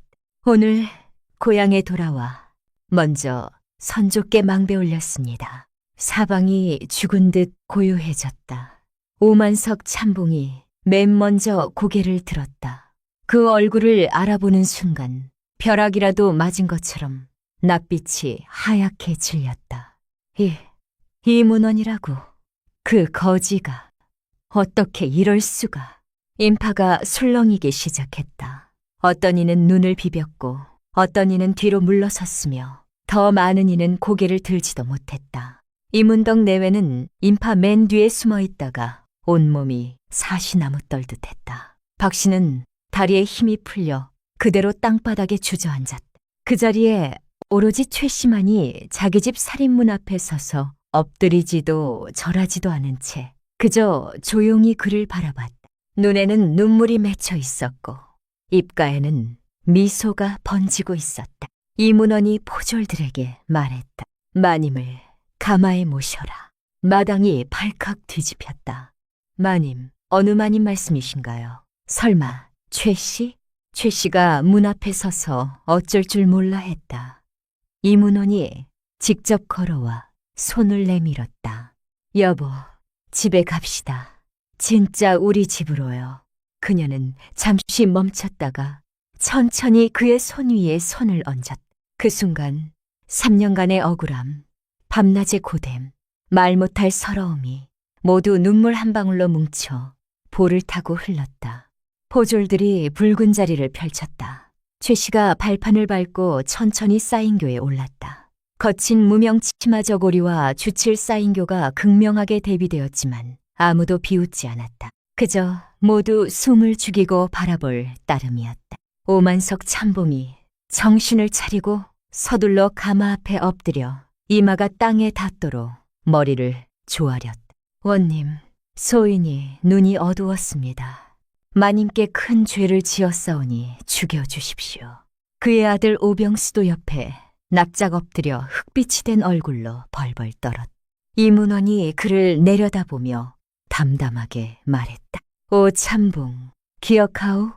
오늘 고향에 돌아와 먼저 선조께 망배 올렸습니다. 사방이 죽은 듯 고요해졌다. 오만석 참봉이 맨 먼저 고개를 들었다. 그 얼굴을 알아보는 순간 벼락이라도 맞은 것처럼 낯빛이 하얗게 질렸다. 이문원이라고. 그 거지가 어떻게 이럴 수가. 인파가 술렁이기 시작했다. 어떤 이는 눈을 비볐고 어떤 이는 뒤로 물러섰으며 더 많은 이는 고개를 들지도 못했다. 이문덕 내외는 인파 맨 뒤에 숨어 있다가 온몸이 사시나무 떨듯 했다. 박 씨는 다리에 힘이 풀려 그대로 땅바닥에 주저앉았다. 그 자리에 오로지 최 씨만이 자기 집 살인문 앞에 서서 엎드리지도 절하지도 않은 채 그저 조용히 그를 바라봤다. 눈에는 눈물이 맺혀 있었고 입가에는 미소가 번지고 있었다. 이문원이 포졸들에게 말했다. 마님을 가마에 모셔라. 마당이 발칵 뒤집혔다. 마님, 어느 마님 말씀이신가요? 설마 최 씨? 최 씨가 문 앞에 서서 어쩔 줄 몰라 했다. 이문원이 직접 걸어와 손을 내밀었다. 여보, 집에 갑시다. 진짜 우리 집으로요. 그녀는 잠시 멈췄다가 천천히 그의 손 위에 손을 얹었다. 그 순간 3년간의 억울함, 밤낮의 고됨, 말 못할 서러움이 모두 눈물 한 방울로 뭉쳐 볼을 타고 흘렀다. 포졸들이 붉은 자리를 펼쳤다. 최 씨가 발판을 밟고 천천히 사인교에 올랐다. 거친 무명 치마 저고리와 주칠 사인교가 극명하게 대비되었지만 아무도 비웃지 않았다. 그저 모두 숨을 죽이고 바라볼 따름이었다. 오만석 참봉이 정신을 차리고 서둘러 가마 앞에 엎드려 이마가 땅에 닿도록 머리를 조아렸다. 원님, 소인이 눈이 어두웠습니다. 마님께 큰 죄를 지었사오니 죽여주십시오. 그의 아들 오병수도 옆에 납작 엎드려 흙빛이 된 얼굴로 벌벌 떨었다. 이문원이 그를 내려다보며 담담하게 말했다. 오 참봉, 기억하오?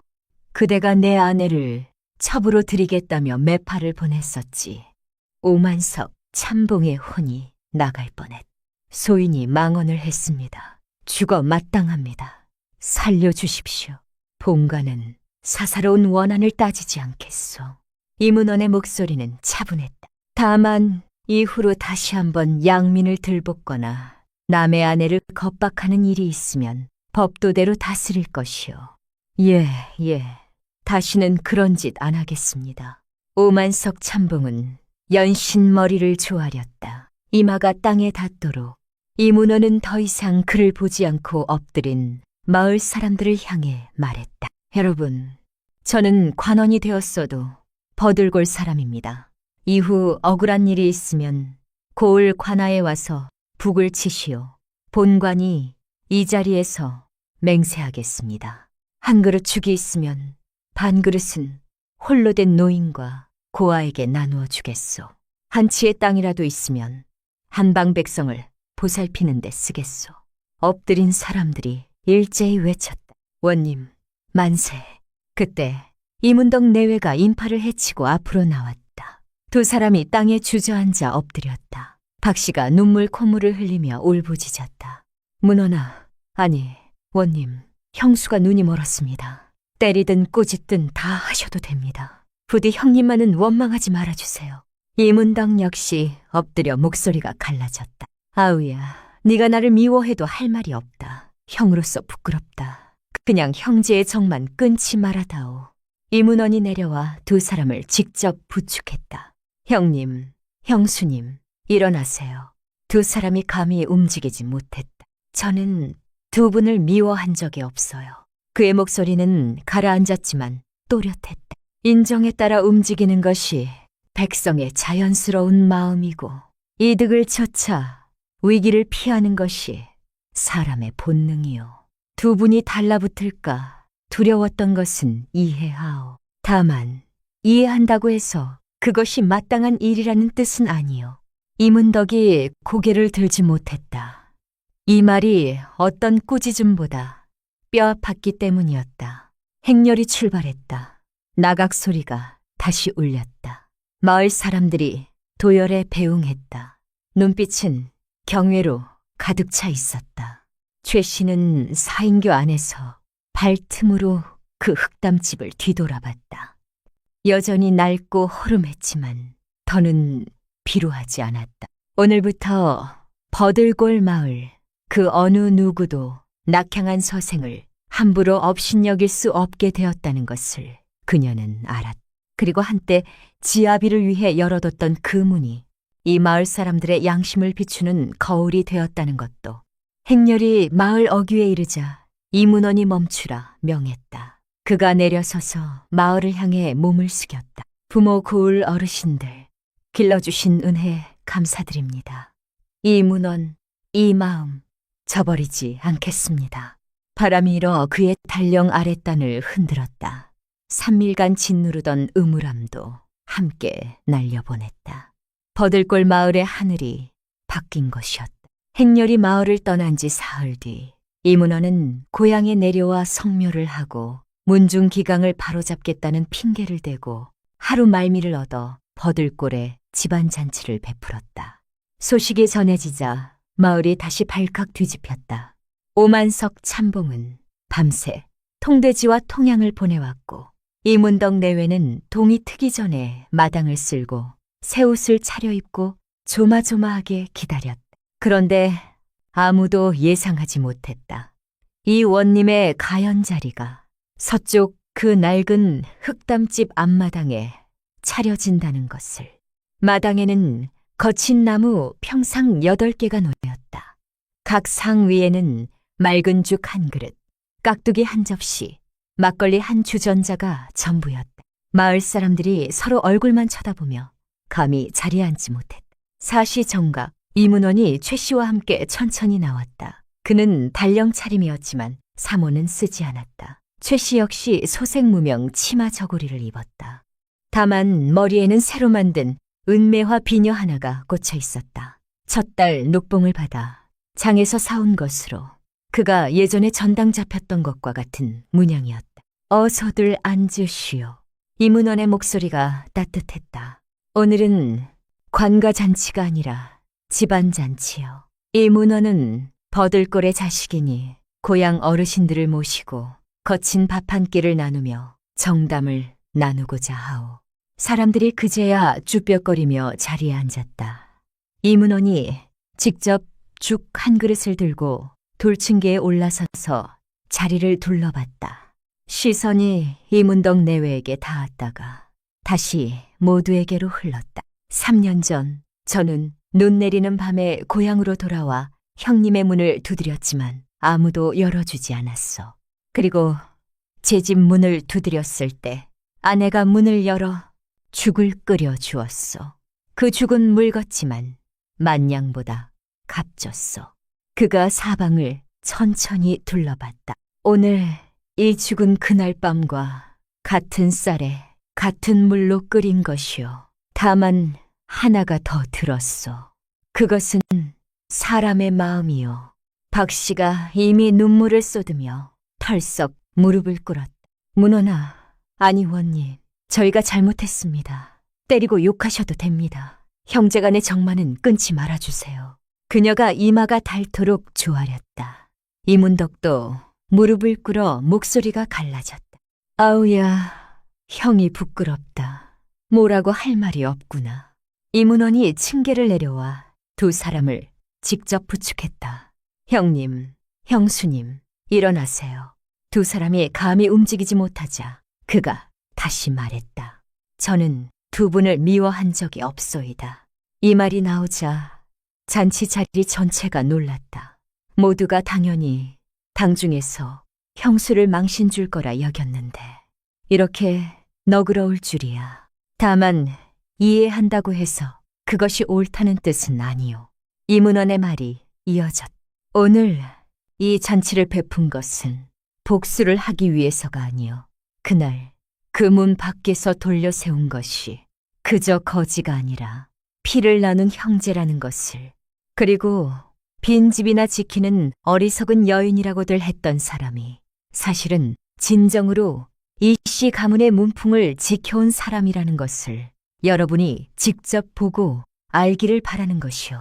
그대가 내 아내를 첩으로 드리겠다며 매파를 보냈었지. 오만석 참봉의 혼이 나갈 뻔했다. 소인이 망언을 했습니다. 죽어 마땅합니다. 살려주십시오. 본관은 사사로운 원한을 따지지 않겠소. 이문원의 목소리는 차분했다. 다만 이후로 다시 한번 양민을 들볶거나 남의 아내를 겁박하는 일이 있으면 법도대로 다스릴 것이오. 예. 다시는 그런 짓 안 하겠습니다. 오만석 참봉은 연신 머리를 조아렸다. 이마가 땅에 닿도록. 이문호는 더 이상 그를 보지 않고 엎드린 마을 사람들을 향해 말했다. 여러분, 저는 관원이 되었어도 버들골 사람입니다. 이후 억울한 일이 있으면 고을 관아에 와서 북을 치시오. 본관이 이 자리에서 맹세하겠습니다. 한 그릇 죽이 있으면 반 그릇은 홀로 된 노인과 고아에게 나누어 주겠소. 한 치의 땅이라도 있으면 한방 백성을 보살피는 데 쓰겠소. 엎드린 사람들이 일제히 외쳤다. 원님, 만세. 그때 이문덕 내외가 인파를 해치고 앞으로 나왔다. 두 사람이 땅에 주저앉아 엎드렸다. 박씨가 눈물 콧물을 흘리며 울부짖었다. 문원아, 아니 원님, 형수가 눈이 멀었습니다. 때리든 꾸짖든 다 하셔도 됩니다. 부디 형님만은 원망하지 말아주세요. 이문덕 역시 엎드려 목소리가 갈라졌다. 아우야, 네가 나를 미워해도 할 말이 없다. 형으로서 부끄럽다. 그냥 형제의 정만 끊지 말아다오. 이문원이 내려와 두 사람을 직접 부축했다. 형님, 형수님, 일어나세요. 두 사람이 감히 움직이지 못했다. 저는 두 분을 미워한 적이 없어요. 그의 목소리는 가라앉았지만 또렷했다. 인정에 따라 움직이는 것이 백성의 자연스러운 마음이고 이득을 쫒아 위기를 피하는 것이 사람의 본능이요. 두 분이 달라붙을까 두려웠던 것은 이해하오. 다만 이해한다고 해서 그것이 마땅한 일이라는 뜻은 아니요. 이문덕이 고개를 들지 못했다. 이 말이 어떤 꾸짖음보다 뼈아팠기 때문이었다. 행렬이 출발했다. 나각 소리가 다시 울렸다. 마을 사람들이 도열에 배웅했다. 눈빛은 경외로 가득 차 있었다. 최 씨는 사인교 안에서 발틈으로 그 흙담집을 뒤돌아봤다. 여전히 낡고 허름했지만 더는 비루하지 않았다. 오늘부터 버들골 마을 그 어느 누구도 낙향한 서생을 함부로 업신여길 수 없게 되었다는 것을 그녀는 알았다. 그리고 한때 지아비를 위해 열어뒀던 그 문이 이 마을 사람들의 양심을 비추는 거울이 되었다는 것도 행렬이 마을 어귀에 이르자 이문원이 멈추라 명했다. 그가 내려서서 마을을 향해 몸을 숙였다. 부모 고을 어르신들, 길러주신 은혜 감사드립니다. 이문원, 이 마음 저버리지 않겠습니다. 바람이 일어 그의 달령 아랫단을 흔들었다. 3일간 짓누르던 음울함도 함께 날려보냈다. 버들골 마을의 하늘이 바뀐 것이었다. 행렬이 마을을 떠난 지 사흘 뒤 이문원은 고향에 내려와 성묘를 하고 문중 기강을 바로잡겠다는 핑계를 대고 하루 말미를 얻어 버들골에 집안 잔치를 베풀었다. 소식이 전해지자 마을이 다시 발칵 뒤집혔다. 오만석 참봉은 밤새 통돼지와 통양을 보내왔고 이문덕 내외는 동이 트기 전에 마당을 쓸고 새 옷을 차려입고 조마조마하게 기다렸다. 그런데 아무도 예상하지 못했다. 이 원님의 가연 자리가 서쪽 그 낡은 흙담집 앞마당에 차려진다는 것을. 마당에는 거친 나무 평상 8개가 놓였다. 각 상 위에는 맑은 죽 한 그릇, 깍두기 한 접시, 막걸리 한 주전자가 전부였다. 마을 사람들이 서로 얼굴만 쳐다보며 감히 자리에 앉지 못했다. 4시 정각, 이문원이 최 씨와 함께 천천히 나왔다. 그는 단령 차림이었지만 사모는 쓰지 않았다. 최 씨 역시 소색무명 치마 저고리를 입었다. 다만 머리에는 새로 만든 은매화 비녀 하나가 꽂혀 있었다. 첫 달 녹봉을 받아 장에서 사온 것으로 그가 예전에 전당 잡혔던 것과 같은 문양이었다. 어서들 앉으시오. 이문원의 목소리가 따뜻했다. 오늘은 관가잔치가 아니라 집안잔치요. 이문원은 버들골의 자식이니 고향 어르신들을 모시고 거친 밥 한 끼를 나누며 정담을 나누고자 하오. 사람들이 그제야 쭈뼛거리며 자리에 앉았다. 이문원이 직접 죽 한 그릇을 들고 돌층계에 올라서서 자리를 둘러봤다. 시선이 이문덕 내외에게 닿았다가 다시 모두에게로 흘렀다. 3년 전 저는 눈 내리는 밤에 고향으로 돌아와 형님의 문을 두드렸지만 아무도 열어주지 않았어. 그리고 제 집 문을 두드렸을 때 아내가 문을 열어 죽을 끓여 주었어. 그 죽은 묽었지만 만냥보다 값졌어. 그가 사방을 천천히 둘러봤다. 오늘 이 죽은 그날 밤과 같은 쌀에 같은 물로 끓인 것이요. 다만 하나가 더 들었어. 그것은 사람의 마음이요. 박 씨가 이미 눈물을 쏟으며 털썩 무릎을 꿇었다. 문원아, 아니 원님, 저희가 잘못했습니다. 때리고 욕하셔도 됩니다. 형제간의 정만은 끊지 말아주세요. 그녀가 이마가 닳도록 조아렸다. 이문덕도 무릎을 꿇어 목소리가 갈라졌다. 아우야, 형이 부끄럽다. 뭐라고 할 말이 없구나. 이문원이 층계를 내려와 두 사람을 직접 부축했다. 형님, 형수님, 일어나세요. 두 사람이 감히 움직이지 못하자 그가 다시 말했다. 저는 두 분을 미워한 적이 없소이다. 이 말이 나오자 잔치 자리 전체가 놀랐다. 모두가 당연히 당중에서 형수를 망신 줄 거라 여겼는데 이렇게 너그러울 줄이야. 다만 이해한다고 해서 그것이 옳다는 뜻은 아니오. 이문원의 말이 이어졌다. 오늘 이 잔치를 베푼 것은 복수를 하기 위해서가 아니오. 그날 그 문 밖에서 돌려세운 것이 그저 거지가 아니라 피를 나눈 형제라는 것을, 그리고 빈집이나 지키는 어리석은 여인이라고들 했던 사람이 사실은 진정으로 이씨 가문의 문풍을 지켜온 사람이라는 것을 여러분이 직접 보고 알기를 바라는 것이오.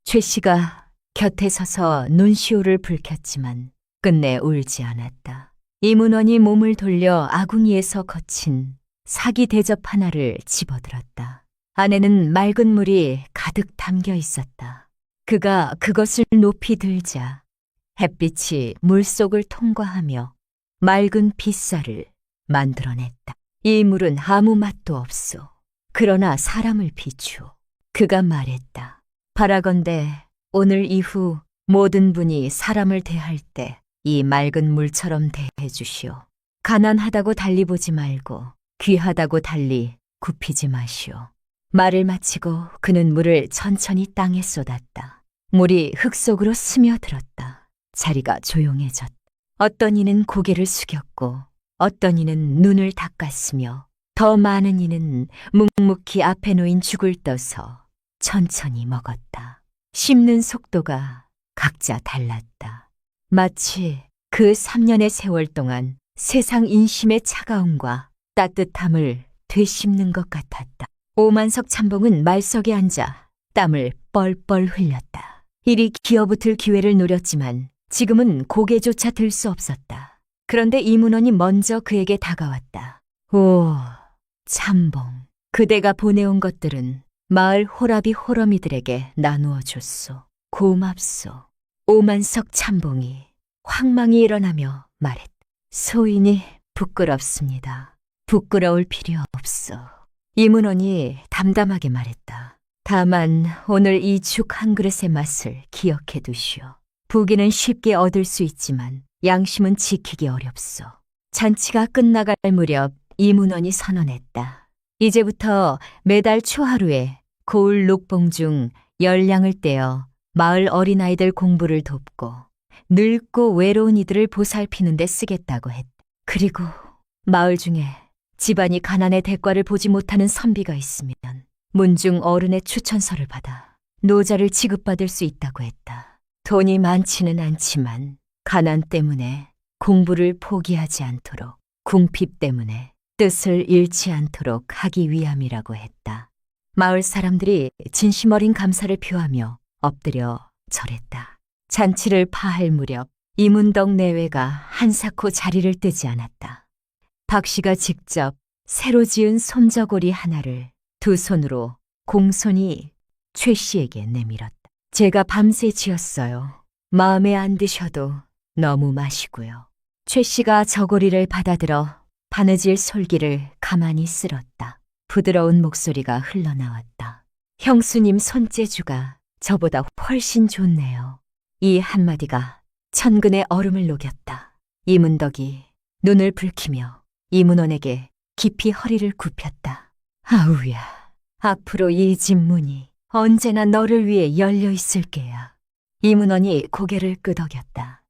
최 씨가 곁에 서서 눈시울을 붉혔지만 끝내 울지 않았다. 이문원이 몸을 돌려 아궁이에서 거친 사기 대접 하나를 집어들었다. 안에는 맑은 물이 가득 담겨 있었다. 그가 그것을 높이 들자 햇빛이 물속을 통과하며 맑은 빗살을 만들어냈다. 이 물은 아무 맛도 없소. 그러나 사람을 비추어. 그가 말했다. 바라건대 오늘 이후 모든 분이 사람을 대할 때 이 맑은 물처럼 대해 주시오. 가난하다고 달리 보지 말고 귀하다고 달리 굽히지 마시오. 말을 마치고 그는 물을 천천히 땅에 쏟았다. 물이 흙 속으로 스며들었다. 자리가 조용해졌다. 어떤 이는 고개를 숙였고 어떤 이는 눈을 닦았으며 더 많은 이는 묵묵히 앞에 놓인 죽을 떠서 천천히 먹었다. 씹는 속도가 각자 달랐다. 마치 그 3년의 세월 동안 세상 인심의 차가움과 따뜻함을 되씹는 것 같았다. 오만석 참봉은 말석에 앉아 땀을 뻘뻘 흘렸다. 이리 기어붙을 기회를 노렸지만 지금은 고개조차 들 수 없었다. 그런데 이문원이 먼저 그에게 다가왔다. 오, 참봉, 그대가 보내온 것들은 마을 호라비 호러미들에게 나누어 줬소. 고맙소. 오만석 참봉이 황망히 일어나며 말했다. 소인이 부끄럽습니다. 부끄러울 필요 없소. 이문원이 담담하게 말했다. 다만 오늘 이 죽 한 그릇의 맛을 기억해 두시오. 부귀는 쉽게 얻을 수 있지만 양심은 지키기 어렵소. 잔치가 끝나갈 무렵 이문원이 선언했다. 이제부터 매달 초하루에 고을 녹봉 중 10량을 떼어 마을 어린아이들 공부를 돕고 늙고 외로운 이들을 보살피는 데 쓰겠다고 했다. 그리고 마을 중에 집안이 가난의 대가를 보지 못하는 선비가 있으면 문중 어른의 추천서를 받아 노자를 지급받을 수 있다고 했다. 돈이 많지는 않지만 가난 때문에 공부를 포기하지 않도록, 궁핍 때문에 뜻을 잃지 않도록 하기 위함이라고 했다. 마을 사람들이 진심 어린 감사를 표하며 엎드려 절했다. 잔치를 파할 무렵 이문덕 내외가 한사코 자리를 뜨지 않았다. 박 씨가 직접 새로 지은 손저고리 하나를 두 손으로 공손히 최 씨에게 내밀었다. 제가 밤새 지었어요. 마음에 안 드셔도 너무 마시고요. 최 씨가 저고리를 받아들어 바느질 솔기를 가만히 쓸었다. 부드러운 목소리가 흘러나왔다. 형수님 손재주가 저보다 훨씬 좋네요. 이 한마디가 천근의 얼음을 녹였다. 이문덕이 눈을 붉히며 이문원에게 깊이 허리를 굽혔다. 아우야, 앞으로 이 집 문이 언제나 너를 위해 열려 있을 게야. 이문원이 고개를 끄덕였다.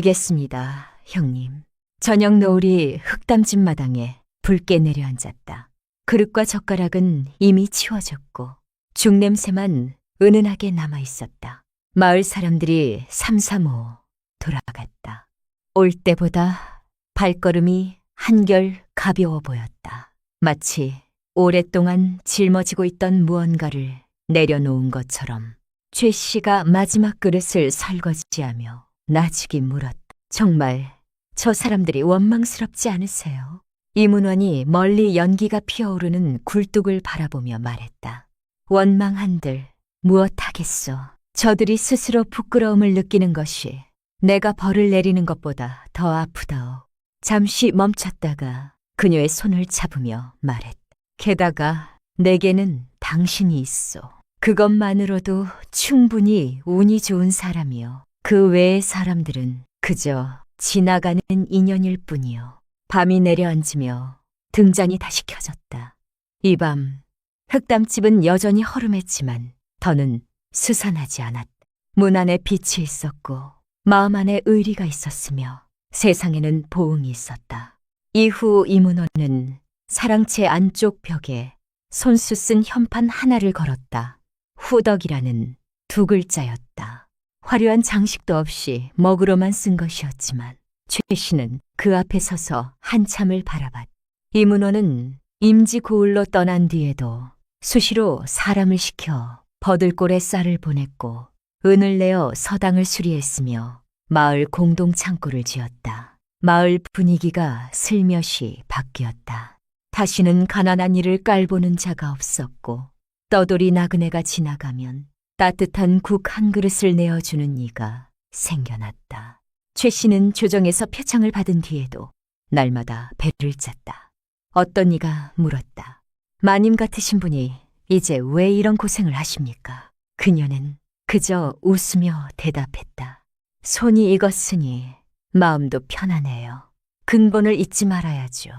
알겠습니다, 형님. 저녁 노을이 흙담집 마당에 붉게 내려앉았다. 그릇과 젓가락은 이미 치워졌고 죽냄새만 은은하게 남아있었다. 마을 사람들이 삼삼오오 돌아갔다. 올 때보다 발걸음이 한결 가벼워 보였다. 마치 오랫동안 짊어지고 있던 무언가를 내려놓은 것처럼 최 씨가 마지막 그릇을 설거지하며 나직이 물었다. 정말 저 사람들이 원망스럽지 않으세요? 이문원이 멀리 연기가 피어오르는 굴뚝을 바라보며 말했다. 원망한들 무엇하겠소. 저들이 스스로 부끄러움을 느끼는 것이 내가 벌을 내리는 것보다 더 아프다오. 잠시 멈췄다가 그녀의 손을 잡으며 말했다. 게다가 내게는 당신이 있어. 그것만으로도 충분히 운이 좋은 사람이요. 그 외의 사람들은 그저 지나가는 인연일 뿐이요. 밤이 내려앉으며 등잔이 다시 켜졌다. 이 밤 흑담집은 여전히 허름했지만 더는 스산하지 않았다. 문 안에 빛이 있었고 마음 안에 의리가 있었으며 세상에는 보응이 있었다. 이후 이문호는 사랑채 안쪽 벽에 손수 쓴 현판 하나를 걸었다. 후덕이라는 두 글자였다. 화려한 장식도 없이 먹으로만 쓴 것이었지만 최 씨는 그 앞에 서서 한참을 바라봤다. 이문호는 임지 고을로 떠난 뒤에도 수시로 사람을 시켜 버들골에 쌀을 보냈고 은을 내어 서당을 수리했으며 마을 공동 창고를 지었다. 마을 분위기가 슬며시 바뀌었다. 다시는 가난한 이를 깔보는 자가 없었고 떠돌이 나그네가 지나가면 따뜻한 국 한 그릇을 내어주는 이가 생겨났다. 최 씨는 조정에서 표창을 받은 뒤에도 날마다 배를 짰다. 어떤 이가 물었다. 마님 같으신 분이 이제 왜 이런 고생을 하십니까? 그녀는 그저 웃으며 대답했다. 손이 익었으니 마음도 편하네요. 근본을 잊지 말아야죠.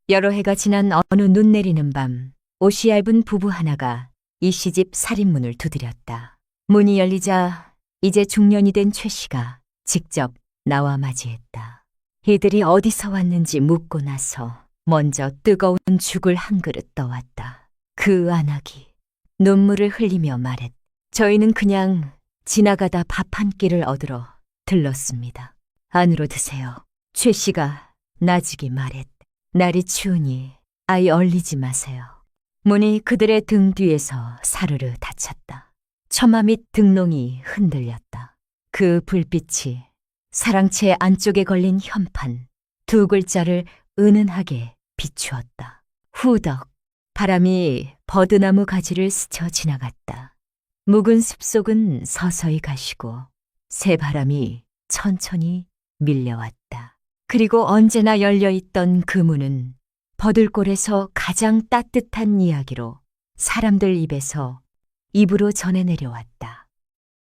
여러 해가 지난 어느 눈 내리는 밤 옷이 얇은 부부 하나가 이 시집 살인문을 두드렸다. 문이 열리자 이제 중년이 된 최 씨가 직접 나와 맞이했다. 이들이 어디서 왔는지 묻고 나서 먼저 뜨거운 죽을 한 그릇 떠왔다. 그 안악이 눈물을 흘리며 말했다. 저희는 그냥 지나가다 밥 한 끼를 얻으러 들렀습니다. 안으로 드세요. 최 씨가 나직이 말했다. 날이 추우니 아이 얼리지 마세요. 문이 그들의 등 뒤에서 사르르 닫혔다. 처마 및 등롱이 흔들렸다. 그 불빛이 사랑채 안쪽에 걸린 현판 두 글자를 은은하게 비추었다. 후덕. 바람이 버드나무 가지를 스쳐 지나갔다. 묵은 숲속은 서서히 가시고 새바람이 천천히 밀려왔다. 그리고 언제나 열려있던 그 문은 버들골에서 가장 따뜻한 이야기로 사람들 입에서 입으로 전해 내려왔다.